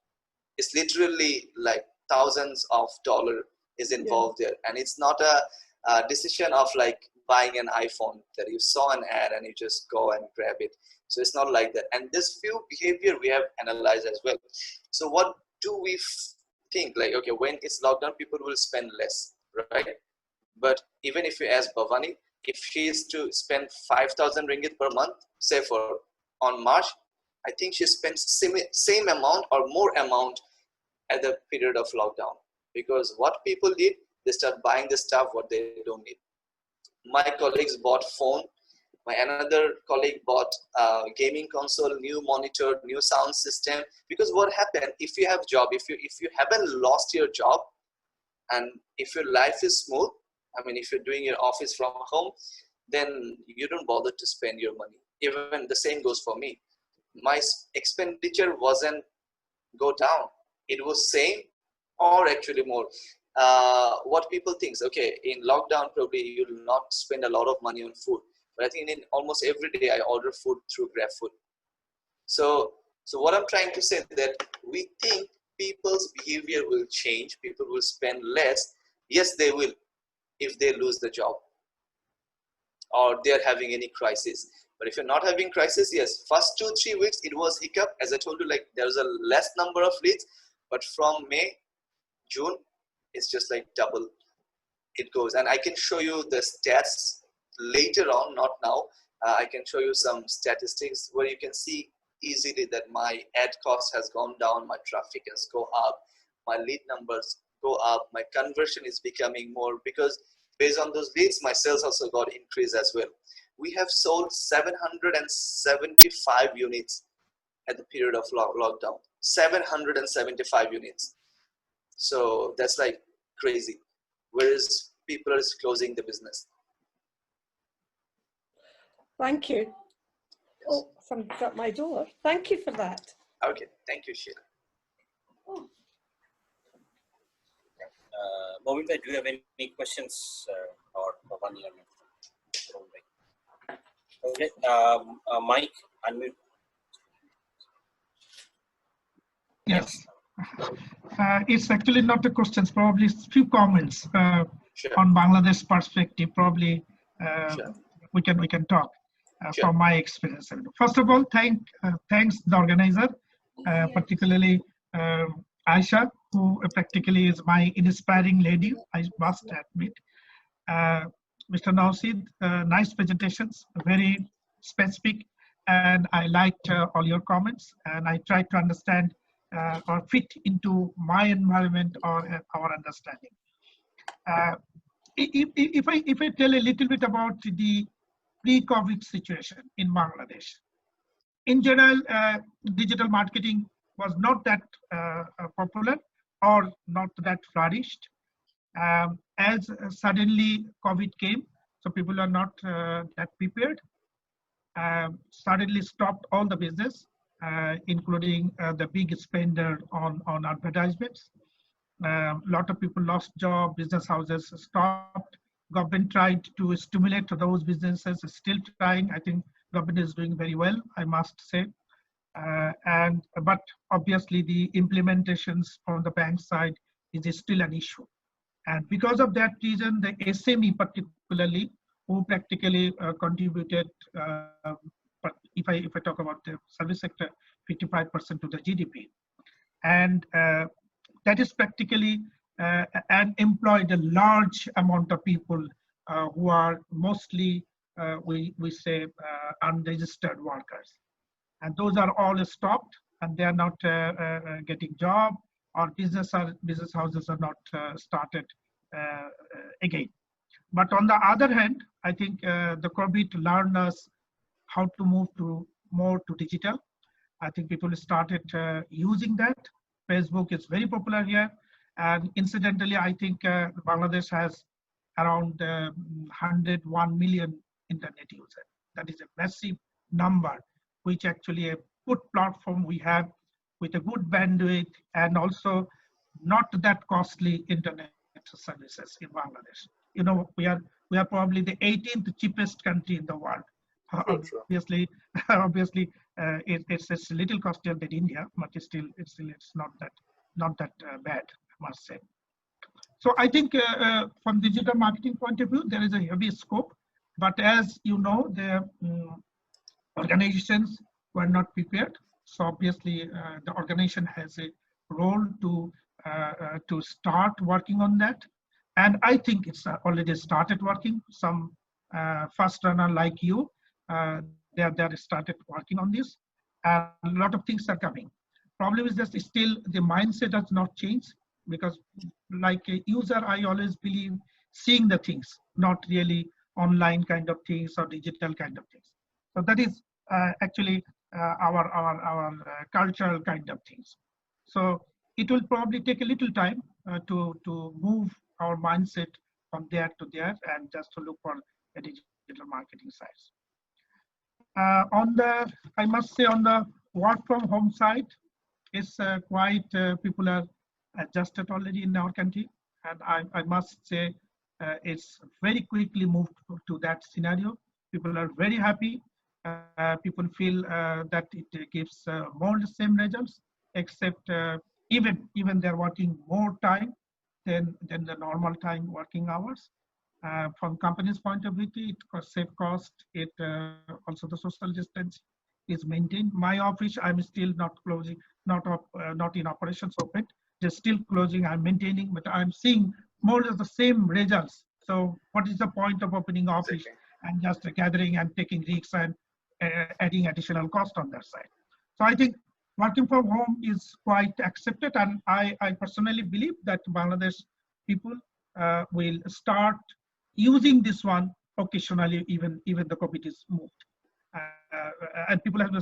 It's literally like thousands of dollars is involved there. And it's not a decision of like buying an iPhone that you saw an ad and you just go and grab it. So it's not like that. And this few behavior we have analyzed as well. So what do we think? Like, okay, when it's lockdown, people will spend less, right? But even if you ask Bhavani, if she is to spend 5,000 ringgit per month, say for on March, I think she spends same amount or more amount at the period of lockdown. Because what people did, they start buying the stuff what they don't need. My colleagues bought phone. My another colleague bought gaming console, new monitor, new sound system. Because what happened, if you have job, if you haven't lost your job, and if your life is smooth, if you're doing your office from home, then you don't bother to spend your money. Even the same goes for me. My expenditure wasn't go down. It was same or actually more. What people think, okay, in lockdown, probably you will not spend a lot of money on food. But I think in almost every day I order food through GrabFood. So what I'm trying to say that we think people's behavior will change. People will spend less. Yes, they will if they lose the job or they're having any crisis. But if you're not having crisis, yes, first 2-3 weeks, it was hiccup. As I told you, like there's a less number of leads, but from May, June, it's just like double it goes. And I can show you the stats later on, not now. I can show you some statistics where you can see easily that my ad cost has gone down, my traffic has go up, my lead numbers go up, my conversion is becoming more, because based on those leads, my sales also got increased as well. We have sold 775 units at the period of lockdown. 775 units. So that's like crazy. Whereas people are closing the business. Thank you. Oh, somebody's at my door. Thank you for that. Okay, thank you, Sheila. Oh, Mominda, do you have any questions or one year? Okay, Mike, unmute. Yes. It's actually not a question, probably few comments Sure. on Bangladesh perspective. Probably Sure. we can talk Sure. from my experience. First of all, thanks the organizer, particularly Aisha, who practically is my inspiring lady, I must admit. Mr. Nausid, nice presentations, very specific, and I liked all your comments, and I tried to understand or fit into my environment or our understanding. If I tell a little bit about the pre-COVID situation in Bangladesh, in general, digital marketing was not that popular or not that flourished. As suddenly COVID came, so people are not that prepared. Suddenly stopped all the business, including the big spender on advertisements. Lot of people lost job, business houses stopped. Government tried to stimulate those businesses, still trying. I think government is doing very well, I must say. But obviously the implementations from the bank side is still an issue. And because of that reason, the SME particularly, who practically contributed, but if I talk about the service sector, 55% to the GDP. And that is practically and employed a large amount of people who are mostly, we say, unregistered workers. And those are all stopped, and they are not getting job, or business houses are not started again. But on the other hand, I think the COVID learned us how to move to more to digital. I think people started using that. Facebook is very popular here. And incidentally, I think Bangladesh has around 101 million internet users. That is a massive number, which actually a good platform we have with a good bandwidth and also not that costly internet services in Bangladesh. You know, we are probably the 18th cheapest country in the world. Obviously, it's a little costlier than India, but it's not that bad, I must say. So I think from digital marketing point of view, there is a heavy scope. But as you know, the organizations were not prepared. So obviously, the organization has a role to start working on that. And I think it's already started working. Some fast runner like you, they started working on this. And a lot of things are coming. Problem is that still the mindset has not changed, because like a user, I always believe seeing the things, not really online kind of things or digital kind of things. So that is actually our cultural kind of things. So it will probably take a little time to move our mindset from there to there, and just to look for a digital marketing sites. I must say, on the work from home side, it's quite people are adjusted already in our country, and I must say it's very quickly moved to that scenario. People are very happy. People feel that it gives more the same results, except even they're working more time than the normal time working hours. From company's point of view, it save cost. It also the social distance is maintained. My office, I'm still not closing, not in operations open. They're still closing. I'm maintaining, but I'm seeing more or less the same results. So what is the point of opening office and just gathering and taking risks and adding additional cost on that side? So I think working from home is quite accepted, and I personally believe that Bangladesh people will start using this one occasionally, even the COVID is moved. And people have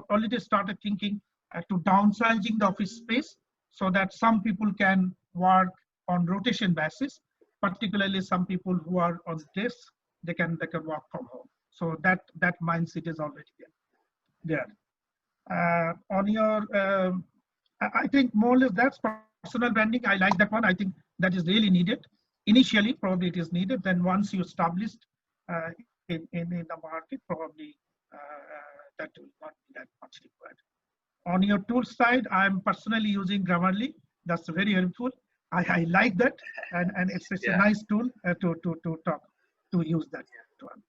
already started thinking to downsizing the office space so that some people can work on rotation basis, particularly some people who are on desk, they can work from home. So that mindset is already there. On your, I think more or less that's personal branding. I like that one. I think that is really needed. Initially, probably it is needed. Then once you established in the market, probably that will not be that much required. On your tool side, I'm personally using Grammarly. That's very helpful. I like that, and it's a nice tool to use that one.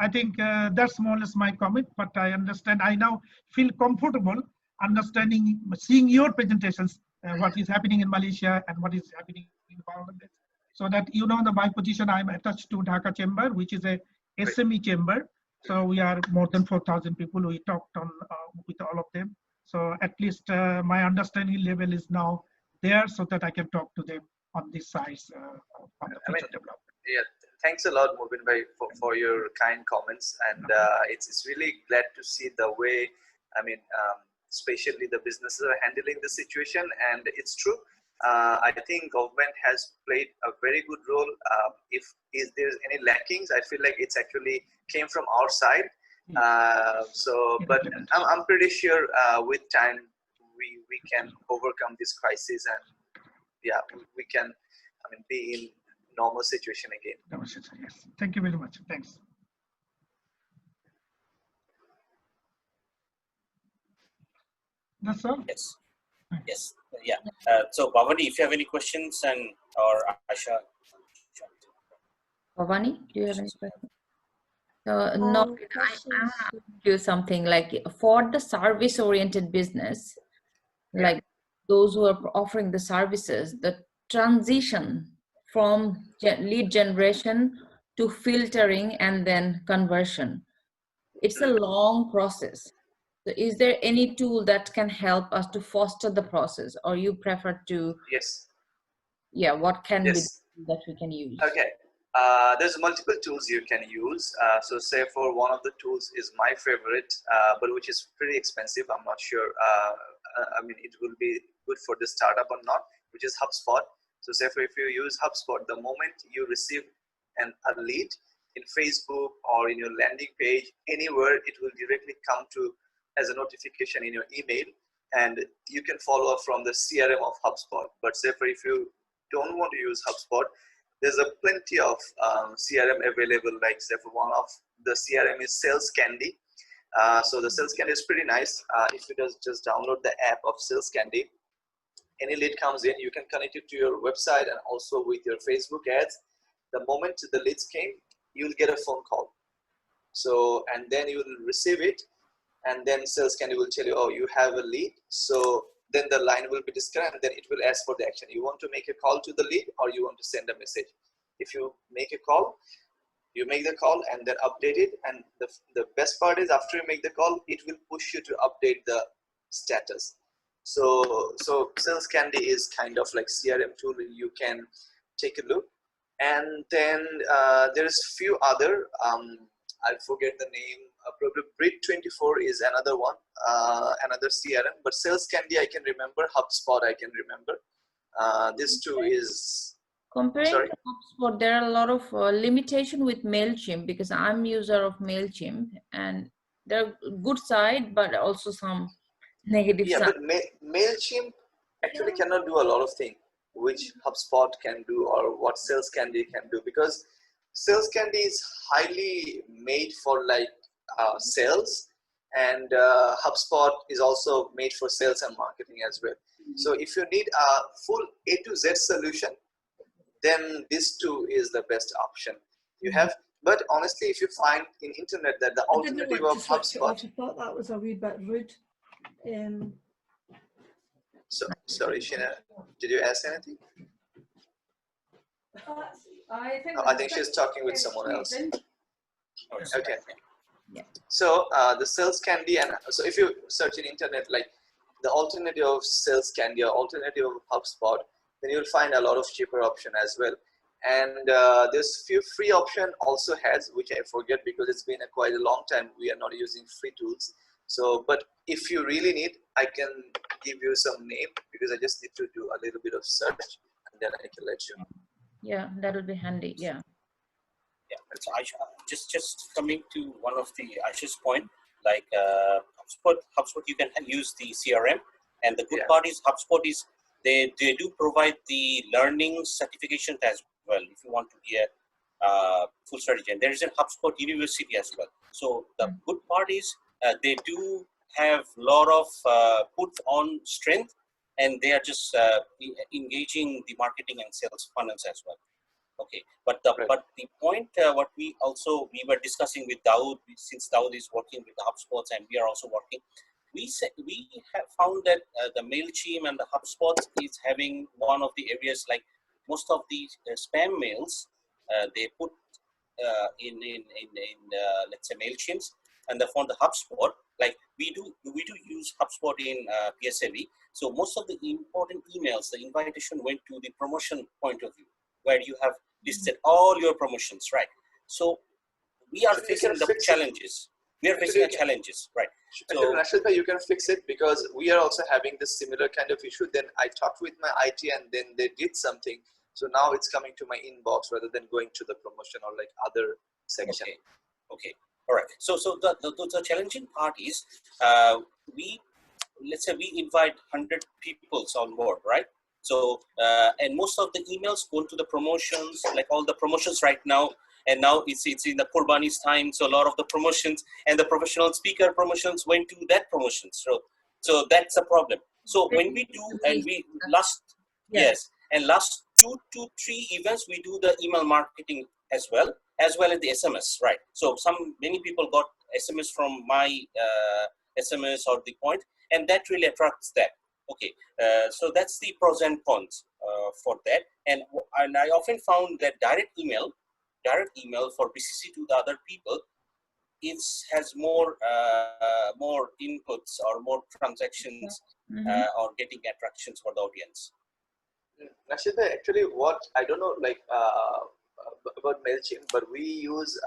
I think that's more or less my comment, but I understand. I now feel comfortable understanding, seeing your presentations, what is happening in Malaysia and what is happening in Bangladesh. So that my position, I'm attached to Dhaka Chamber, which is a SME chamber. So we are more than 4,000 people. We talked on with all of them. So at least my understanding level is now there, so that I can talk to them on this size on the future development. Yeah, thanks a lot, Mubin bhai, for your kind comments, and it's really glad to see the way, especially the businesses are handling the situation, and it's true. I think government has played a very good role. If there's any lackings, I feel like it's actually came from our side. But I'm pretty sure with time we can overcome this crisis, and we can be in normal situation again. Yes. Thank you very much. Thanks. That's all. Yes. Yes. Yeah. So Bhavani, if you have any questions, or Asha. Bhavani, do you have any questions? So no, I'm do something like for the service-oriented business, like those who are offering the services, the transition from lead generation to filtering and then conversion, it's a long process. So is there any tool that can help us to foster the process, or you prefer to? Yes. Yeah, what can be that we can use? Okay. There's multiple tools you can use. So say for one of the tools is my favorite, but which is pretty expensive. I'm not sure. It will be good for the startup or not, which is HubSpot. So say if you use HubSpot, the moment you receive a lead in Facebook or in your landing page, anywhere, it will directly come to as a notification in your email, and you can follow up from the CRM of HubSpot. But say if you don't want to use HubSpot, there's plenty of CRM available. Like say for one of the CRM is Sales Candy. So the Sales Candy is pretty nice. If you just download the app of Sales Candy, any lead comes in, you can connect it to your website and also with your Facebook ads. The moment the leads came, you'll get a phone call. So, and then you will receive it, and then Sales Candy will tell you, oh, you have a lead. So then the line will be disconnected, and then it will ask for the action. You want to make a call to the lead, or you want to send a message. If you make a call, you make the call and then update it. And the best part is after you make the call, it will push you to update the status. So Sales Candy is kind of like CRM tool. You can take a look. And then there's few other, I forget the name, probably Brit24 is another one, another CRM, but Sales Candy I can remember, HubSpot I can remember. This two is... Comparing to HubSpot, there are a lot of limitation with MailChimp, because I'm user of MailChimp, and there are good side, but also some negative side. But MailChimp actually cannot do a lot of things which HubSpot can do, or what Sales Candy can do, because Sales Candy is highly made for like sales, and HubSpot is also made for sales and marketing as well. So if you need a full A to Z solution, then this two is the best option you have. But honestly, if you find in internet that the alternative of HubSpot... I thought that was a wee bit rude. So, sorry, Sheena, did you ask anything? I think she's talking with someone else. Okay. Yeah. So the sales candy, and so if you search in internet like the alternative of sales candy or alternative of HubSpot, then you'll find a lot of cheaper option as well. And there's few free option also has, which I forget because it's been quite a long time we are not using free tools. So, but if you really need, I can give you some name because I just need to do a little bit of search and then I can let you know. Yeah, that will be handy. Yeah. Yeah. So just coming to one of the Aisha's point, like HubSpot, you can use the CRM, and the good part is HubSpot is they do provide the learning certification as well. If you want to be a full strategy, and there is a HubSpot University as well. So the good part is they do have a lot of put on strength, and they are just engaging the marketing and sales funnels as well. Okay, but the point what we were discussing with Dawood, since Dawood is working with the HubSpots and we are also working, we have found that the MailChimp and the HubSpots is having one of the areas, like most of the spam mails they put in let's say MailChimps, and for the HubSpot, like we do use HubSpot in PSAV. So most of the important emails, the invitation went to the promotion point of view, where you have listed all your promotions, right? So we are facing the challenges. We are facing challenges, right? So Rashid, you can fix it because we are also having this similar kind of issue. Then I talked with my IT and then they did something. So now it's coming to my inbox rather than going to the promotion or like other section. Okay. All right. So the challenging part is let's say we invite 100 people on board, right? So and most of the emails go to the promotions, like all the promotions right now. And now it's in the Qurbani's time, so a lot of the promotions and the professional speaker promotions went to that promotion. So that's a problem. So when we do, and we last yes, and last 2 to 3 events we do the email marketing as well as the SMS, right? So many people got SMS from my SMS or the point, and that really attracts them. Okay, so that's the pros and cons for that. And I often found that direct email for BCC to the other people has more inputs or more transactions or getting attractions for the audience. Nashida, actually, what I don't know, like about MailChimp, but we use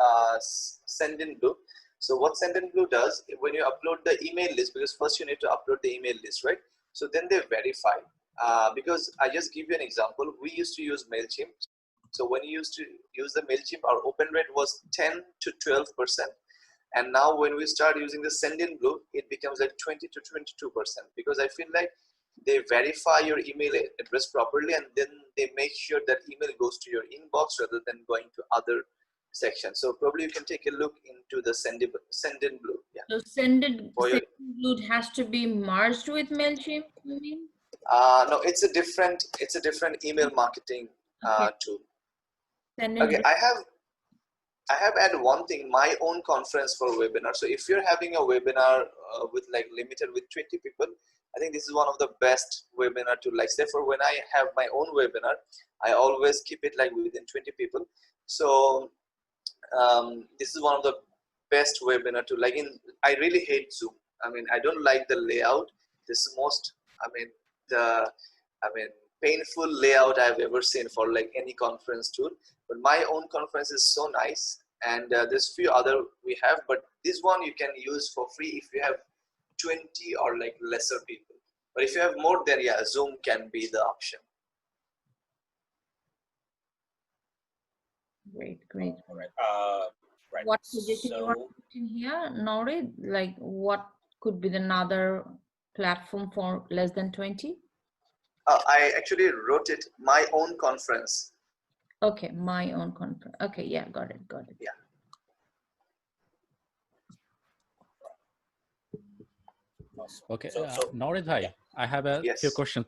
Sendinblue. So what Sendinblue does, when you upload the email list, because first you need to upload the email list, right? So then they verify. Because I just give you an example. We used to use MailChimp. So when you used to use the MailChimp, our open rate was 10 to 12%. And now when we start using the Sendinblue, it becomes like 20 to 22%. Because I feel like they verify your email address properly, and then they make sure that email goes to your inbox rather than going to other sections. So probably you can take a look into the Sendinblue. Yeah. So Sendinblue has to be merged with MailChimp, you mean? No, it's a different email marketing tool. Okay, I have added one thing, my own conference for webinar. So if you're having a webinar with like limited with 20 people, I think this is one of the best webinar to like say for when I have my own webinar, I always keep it like within 20 people. So this is one of the best webinar to like I really hate Zoom. I mean, I don't like the layout. This is most, painful layout I've ever seen for like any conference tool. But my own conference is so nice, and there's few other we have, but this one you can use for free if you have 20 or like lesser people. But if you have more, then yeah, Zoom can be the option. Great. All right. Right. What suggestion you want to put in here, Nori? Like what could be another platform for less than 20? I actually wrote it, my own conference. Okay, my own conference. Okay, yeah, got it. Yeah. Okay, Norid, hi. I have a few questions.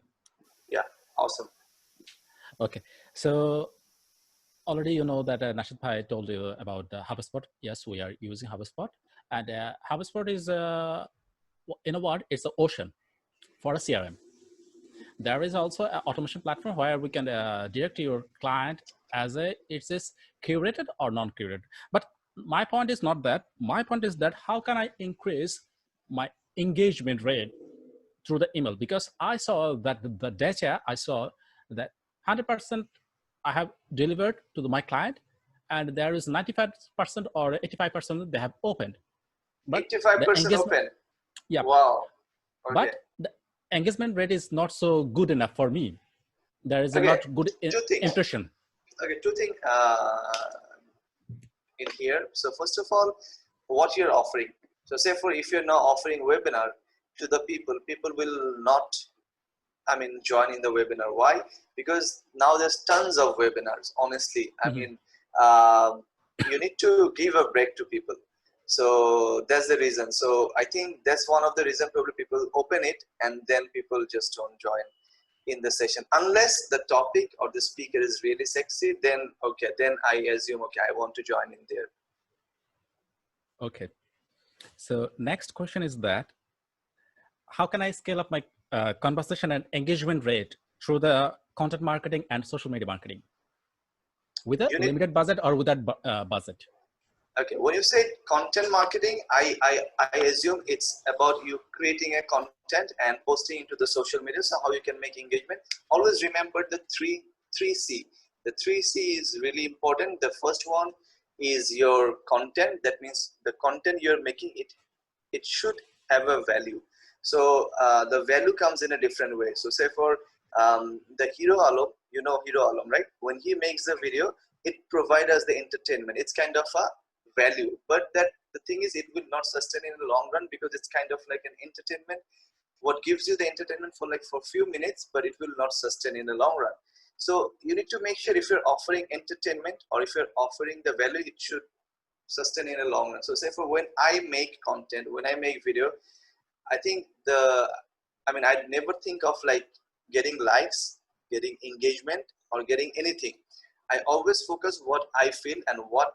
Yeah, awesome. Okay, so already you know that Nashid Bhai told you about HubSpot. Yes, we are using HubSpot, and HubSpot is, in a word, it's an ocean for a CRM. There is also an automation platform where we can direct your client as it's curated or non-curated. But my point is not that. My point is that how can I increase my engagement rate through the email? Because I saw that the data, I saw that 100% I have delivered to my client, and there is 95% or 85% they have opened. But 85% open. Yeah. Wow. Okay. But the engagement rate is not so good enough for me. There is a not good impression. Okay, two things in here. So first of all, what you're offering. So say for if you're now offering webinar to the people will not, I mean, join in the webinar. Why? Because now there's tons of webinars, honestly. I mean, you need to give a break to people. So that's the reason. So I think that's one of the reasons probably people open it and then people just don't join in the session. Unless the topic or the speaker is really sexy, then okay, then I assume, okay, I want to join in there. Okay. So next question is that, how can I scale up my conversation and engagement rate through the content marketing and social media marketing with a limited budget or without budget? Okay, when you say content marketing, I assume it's about you creating a content and posting into the social media. So how you can make engagement. Always remember the three C. The 3C is really important. The first one is your content. That means the content you're making, it should have a value. So the value comes in a different way. So say for the Hero Alam, you know Hero Alam, right? When he makes a video, it provides us the entertainment. It's kind of a value, but that the thing is, it will not sustain in the long run because it's kind of like an entertainment. What gives you the entertainment for a few minutes, but it will not sustain in the long run. So you need to make sure if you're offering entertainment or if you're offering the value, it should sustain in a long run. So say for when I make content, when I make video, I think I'd never think of like getting likes, getting engagement, or getting anything. I always focus what I feel and what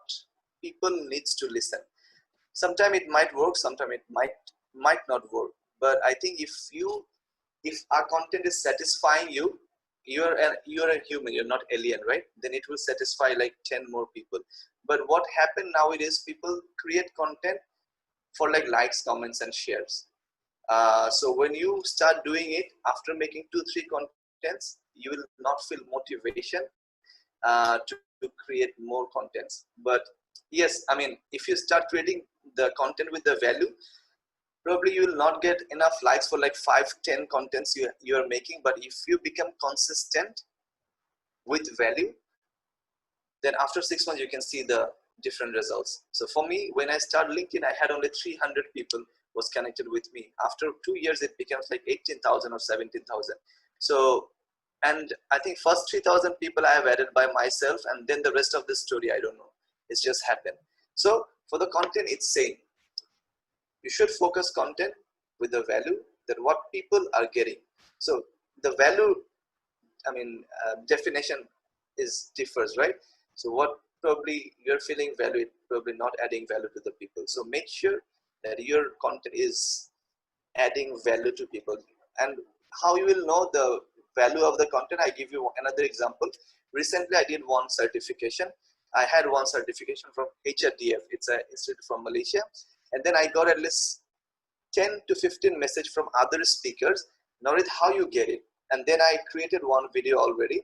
people needs to listen. Sometimes it might work, sometimes it might not work. But I think if our content is satisfying you, you're a human, you're not alien, right? Then it will satisfy like 10 more people. But what happened nowadays, people create content for like likes, comments, and shares. So when you start doing it after making 2-3 contents, you will not feel motivation to create more contents. But yes, I mean, if you start creating the content with the value, probably you will not get enough likes for like 5-10 contents you are making. But if you become consistent with value, then after 6 months you can see the different results. So for me, when I started LinkedIn, I had only 300 people was connected with me. After 2 years, it becomes like 18,000 or 17,000. So, and I think first 3,000 people I have added by myself, and then the rest of the story, I don't know. It's just happened. So for the content, it's same. You should focus content with the value that what people are getting. So the value, I mean, definition differs, right? So what probably you're feeling value, probably not adding value to the people. So make sure that your content is adding value to people. And how you will know the value of the content, I give you another example. Recently, I did one certification. I had one certification from HRDF. It's an institute from Malaysia. And then I got at least 10 to 15 messages from other speakers. Now it's how you get it. And then I created one video already,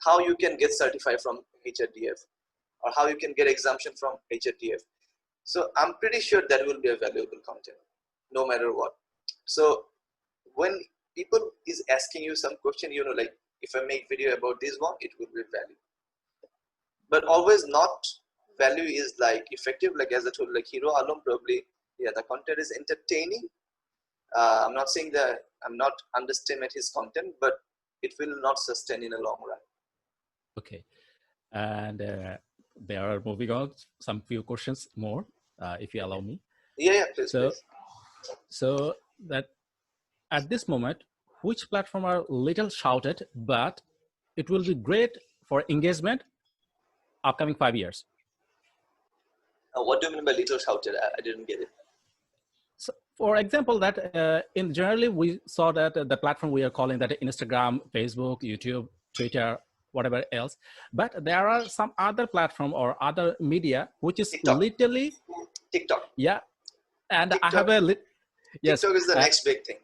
how you can get certified from HRDF or how you can get exemption from HRDF. So I'm pretty sure that will be a valuable content, no matter what. So when people is asking you some question, you know, like if I make video about this one, it will be value. But always not value is like effective, like as I told, like Hero Alam probably, yeah, the content is entertaining. I'm not saying that I'm not underestimate his content, but it will not sustain in a long run. Okay, and they are moving on some few questions more, if you allow me. Yeah, please, please. So that at this moment, which platform are little shouted, but it will be great for engagement upcoming 5 years? What do you mean by little shouted? I didn't get it. So, for example, that in generally we saw that the platform we are calling that Instagram, Facebook, YouTube, Twitter, whatever else. But there are some other platform or other media which is TikTok. literally, TikTok. yeah. And I TikTok. have a yes. TikTok is the next big thing.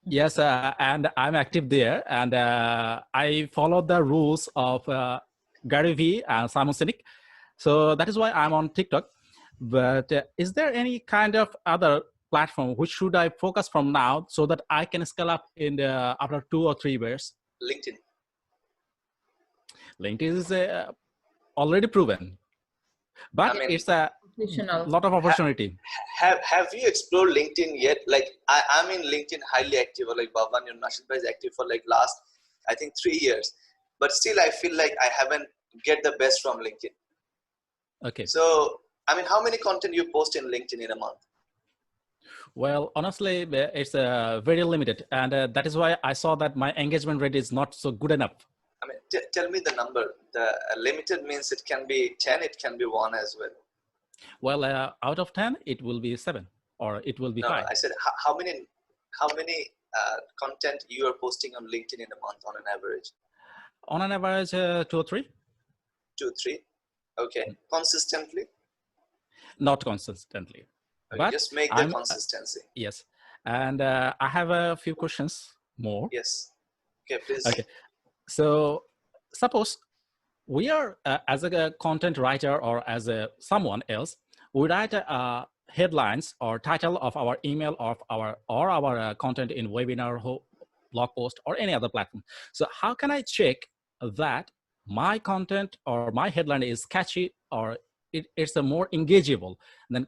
Yes, and I'm active there, and I follow the rules of Gary Vee and Simon Sinek. So that is why I'm on TikTok. But is there any kind of other platform which should I focus from now so that I can scale up in the after 2 or 3 years? LinkedIn. LinkedIn is already proven, but I mean, it's a lot of opportunity. Have you explored LinkedIn yet? Like I'm in LinkedIn highly active, or like Bhavan, Nashid is active for like last, I think 3 years. But still I feel like I haven't get the best from LinkedIn. Okay. So, I mean, how many content you post in LinkedIn in a month? Well, honestly, it's very limited. And that is why I saw that my engagement rate is not so good enough. I mean, tell me the number. The limited means it can be 10, it can be 1 as well. Well, out of 10, it will be 7 or it will be 5. I said, how many content you are posting on LinkedIn in a month on an average? On an average, 2 or 3. 2, 3. Okay. Consistently? Not consistently. Okay, but just make the consistency. Yes. And I have a few questions more. Yes. Okay, please. Okay. So suppose we are, as a content writer or as a someone else, we write headlines or title of our email of our content in webinar, blog post, or any other platform. So how can I check that my content or my headline is catchy or it's a more engageable? Then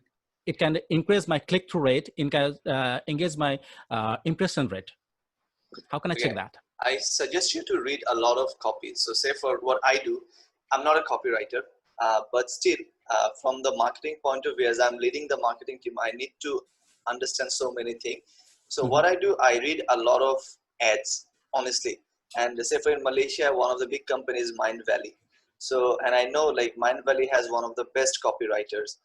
it can increase my click-through rate, engage my impression rate. How can I check that? I suggest you to read a lot of copies. So say for what I do, I'm not a copywriter, but still from the marketing point of view, as I'm leading the marketing team, I need to understand so many things. So what I do, I read a lot of ads, honestly. And say for in Malaysia, one of the big companies is Mind Valley. So, and I know like Mind Valley has one of the best copywriters.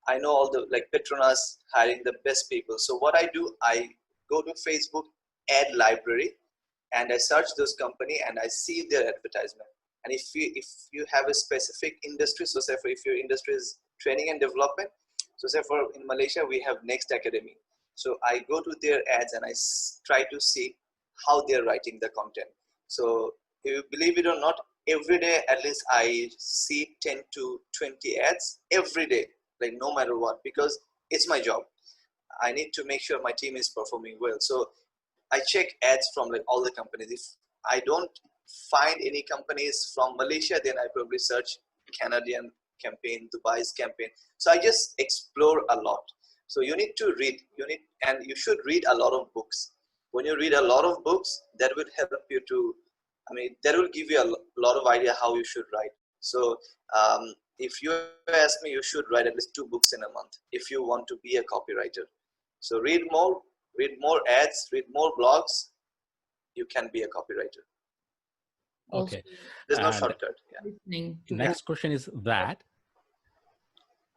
I know all the like Petronas hiring the best people. So what I do, I go to Facebook ad library and I search those company and I see their advertisement. And if you have a specific industry, so say for if your industry is training and development, so say for in Malaysia we have Next Academy. So I go to their ads and I try to see how they're writing the content. So if you believe it or not, every day at least I see 10 to 20 ads every day, like no matter what, because it's my job. I need to make sure my team is performing well. So I check ads from like all the companies. If I don't find any companies from Malaysia, then I probably search Canadian campaign, Dubai's campaign. So I just explore a lot. So you need to read, and you should read a lot of books. When you read a lot of books, that will help you to, that will give you a lot of idea how you should write. So if you ask me, you should write at least 2 books in a month if you want to be a copywriter. So read more ads, read more blogs, you can be a copywriter. Okay. There's no shortcut. Yeah. Next question is that.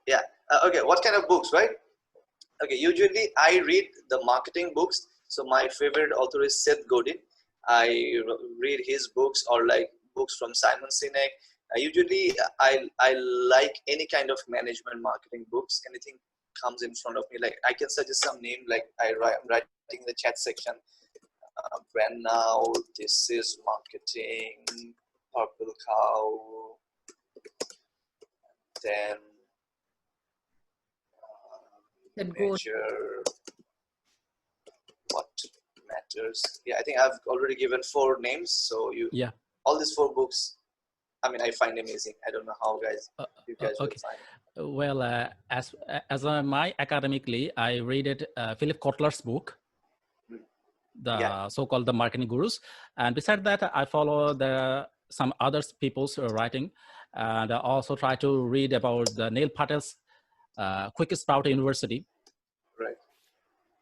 Yeah. Okay. What kind of books, right? Okay. Usually I read the marketing books. So my favorite author is Seth Godin. I read his books or like books from Simon Sinek. Usually I like any kind of management marketing books. Anything comes in front of me, like I can suggest some name, like I'm writing in the chat section. Brand Now, This Is Marketing, Purple Cow, then Measure What Matters. Yeah, I think I've already given 4 names. So all these 4 books, I find amazing. I don't know how you guys will find. Well, as my academically, I read Philip Kotler's book, the so-called the marketing gurus, and beside that, I follow some other people's writing, and I also try to read about the Neil Patel's Quick Sprout University. Right.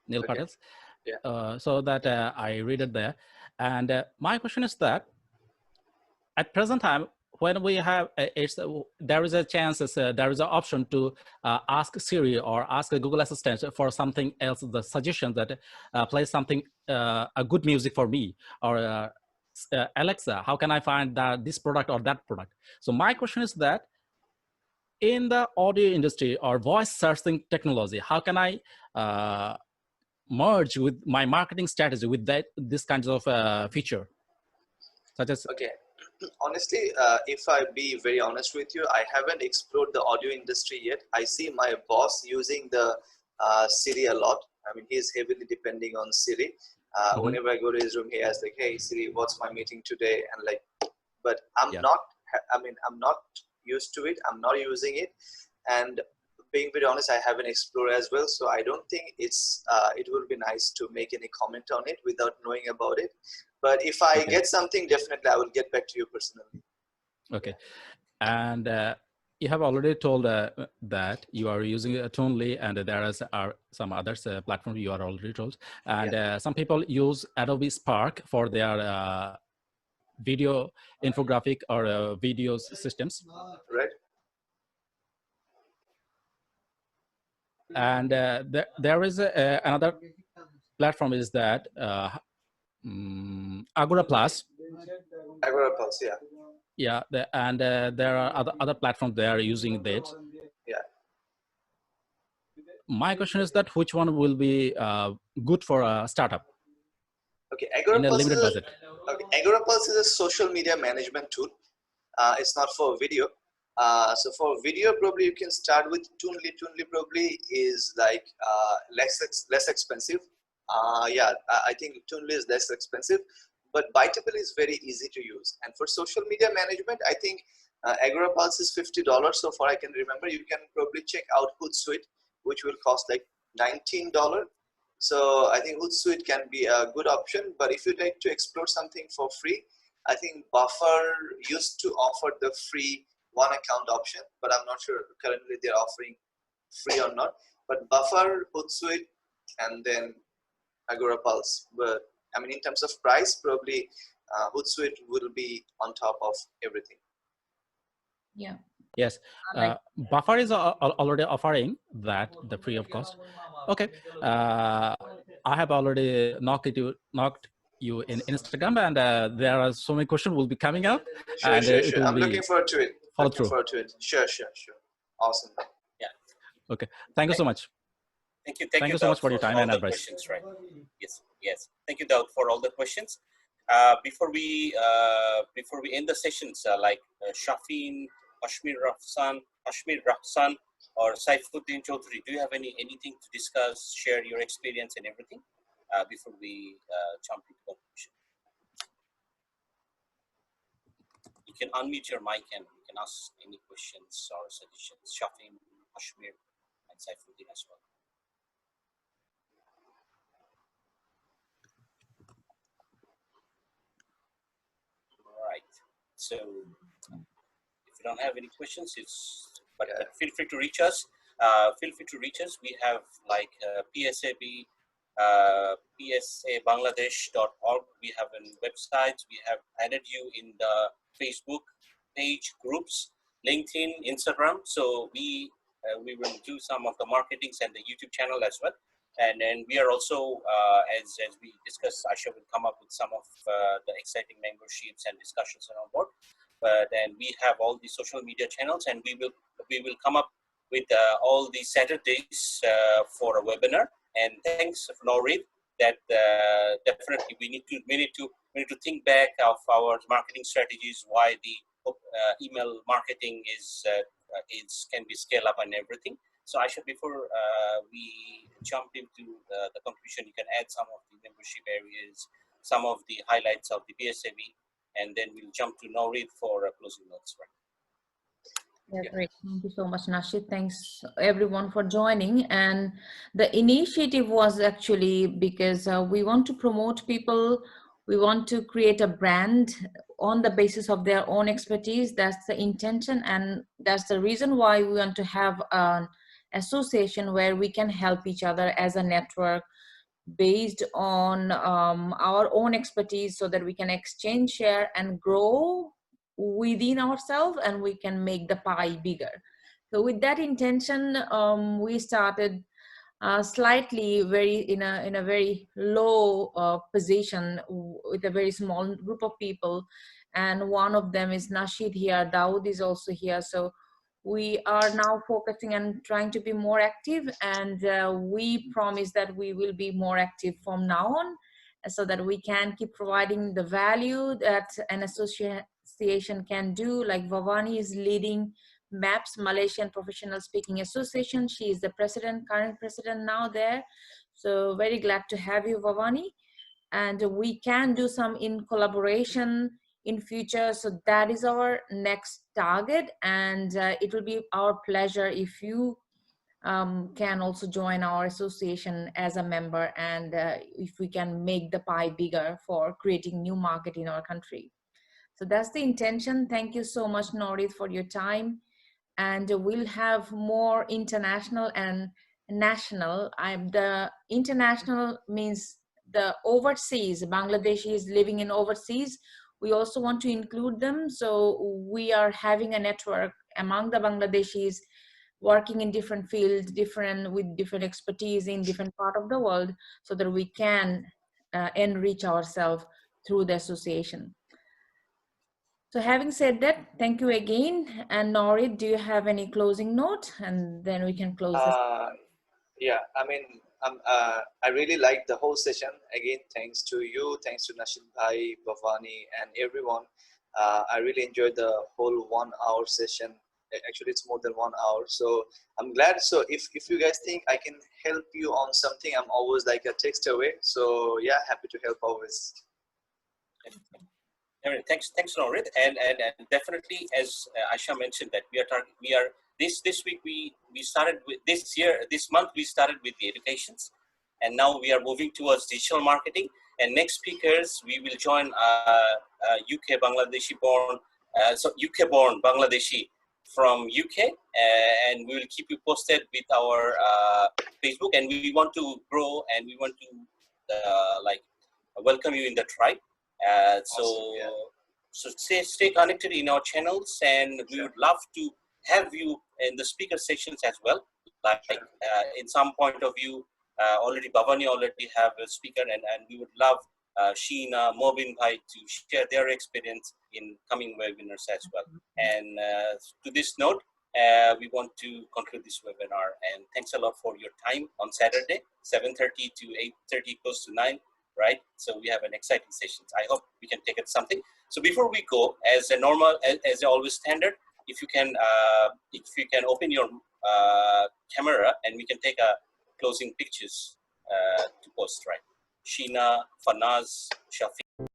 Neil Patel's. Yeah. So that I read it there, and my question is that at present time, when we have, there is a chance, there is an option to ask Siri or ask a Google Assistant for something else, the suggestion that play something, a good music for me, or Alexa, how can I find this product or that product? So my question is that in the audio industry or voice searching technology, how can I merge with my marketing strategy with this kinds of feature, such as? Okay. Honestly, if I be very honest with you, I haven't explored the audio industry yet. I see my boss using the Siri a lot. I mean, he's heavily depending on Siri. Whenever I go to his room, he asks like, "Hey Siri, what's my meeting today?" And like, but I'm not. I mean, I'm not used to it. I'm not using it, and being very honest, I haven't explored as well. So I don't think it's. It would be nice to make any comment on it without knowing about it. But if I get something, definitely I will get back to you personally. Okay. And you have already told that you are using Tonely, and there are some others platforms you are already told. And some people use Adobe Spark for their video infographic or videos systems. Right. And there is another platform is that Agora Plus. Agora Pulse, yeah. Yeah, and there are other platforms they are using that. Yeah. My question is that which one will be good for a startup? Okay, Agora in a limited budget. Okay, Agora Pulse is a social media management tool. It's not for video. So for video, probably you can start with Toonly. Toonly probably is like less expensive. Yeah, I think Toonly is less expensive, but Biteable is very easy to use. And for social media management, I think Agora Pulse is $50 so far I can remember. You can probably check out Hootsuite, which will cost like $19. So I think Hootsuite can be a good option. But if you'd like to explore something for free, I think Buffer used to offer the free one account option, but I'm not sure currently they're offering free or not. But Buffer, Hootsuite, and then Agora Pulse. But I mean, in terms of price, probably Hootsuite will be on top of everything. Yeah. Yes, Buffer is already offering that the free of cost. Okay, I have already knocked you in Instagram, and there are so many questions will be coming up. Sure, and sure, it sure. will I'm be looking forward to it. Follow Looking through. forward to it. Sure, sure, sure. Awesome. Yeah. Okay. Thank you so much. Thank you. Thank you so much for your time and advice. Questions, right? Yes. Yes. Thank you, Daud, for all the questions. Before we end the sessions, like Shafin, Ashmir Rahsan, or Saifuddin Chaudhary, do you have anything to discuss, share your experience and everything before we jump into conclusion? You can unmute your mic and you can ask any questions or suggestions. Shafin, Ashmir, and Saifuddin as well. Right. So if you don't have any questions, but feel free to reach us. We have like PSAB, psabangladesh.org. We have a website. We have added you in the Facebook page, groups, LinkedIn, Instagram. So we will do some of the marketings and the YouTube channel as well. And then we are also, as we discussed, Aisha will come up with some of the exciting memberships and discussions on board. Then we have all the social media channels, and we will come up with all the Saturdays for a webinar. And thanks, Norid, that definitely we need to think back of our marketing strategies, why the email marketing can be scaled up and everything. So Aisha, before we jump into the conclusion, you can add some of the membership areas, some of the highlights of the PSAB, and then we'll jump to Norid for closing notes. Right? Yeah, great. Thank you so much, Nashid. Thanks everyone for joining. And the initiative was actually because we want to promote people. We want to create a brand on the basis of their own expertise. That's the intention. And that's the reason why we want to have an association where we can help each other as a network based on our own expertise, so that we can exchange, share, and grow within ourselves, and we can make the pie bigger. So with that intention, we started slightly very in a very low position with a very small group of people, and one of them is Nasheed here. Dawood is also here. So we are now focusing and trying to be more active, and we promise that we will be more active from now on, so that we can keep providing the value that an association can do. Like Vavani is leading MAPS, Malaysian Professional Speaking Association. She is the president, current president now there. So very glad to have you, Vavani. And we can do some in collaboration in future. So that is our next target. And it will be our pleasure if you can also join our association as a member, and if we can make the pie bigger for creating new market in our country. So that's the intention. Thank you so much, Norit, for your time. And we'll have more international and national. The international means the overseas, Bangladeshis living in overseas. We also want to include them. So we are having a network among the Bangladeshis working in different fields, with different expertise in different part of the world, so that we can enrich ourselves through the association. So having said that, thank you again. And Norit, do you have any closing note? And then we can close this. Yeah, I mean, I really liked the whole session. Again, thanks to you, thanks to Nasheed Bhai, Bhavani, and everyone. I really enjoyed the whole 1 hour session. Actually, it's more than 1 hour. So I'm glad. So if you guys think I can help you on something, I'm always like a text away. So yeah, happy to help always. Thanks, Norit, and definitely, as Aisha mentioned, that we are this week we started with this month we started with the educations, and now we are moving towards digital marketing. And next speakers we will join UK Bangladeshi born, UK born Bangladeshi from UK, and we will keep you posted with our Facebook. And we want to grow, and we want to like welcome you in the tribe. Awesome, yeah. So stay connected in our channels, and we would love to have you in the speaker sections as well. Like in some point of view, already Bhavani already have a speaker, and we would love Sheena, Mobin Bhai to share their experience in coming webinars as well. And to this note, we want to conclude this webinar. And thanks a lot for your time on Saturday, 7:30 to 8:30, close to 9. Right, so we have an exciting session. I hope we can take it something. So before we go, as a normal, as always standard, if you can open your camera, and we can take a closing pictures to post. Right, Sheena, Fanaz, Shafi.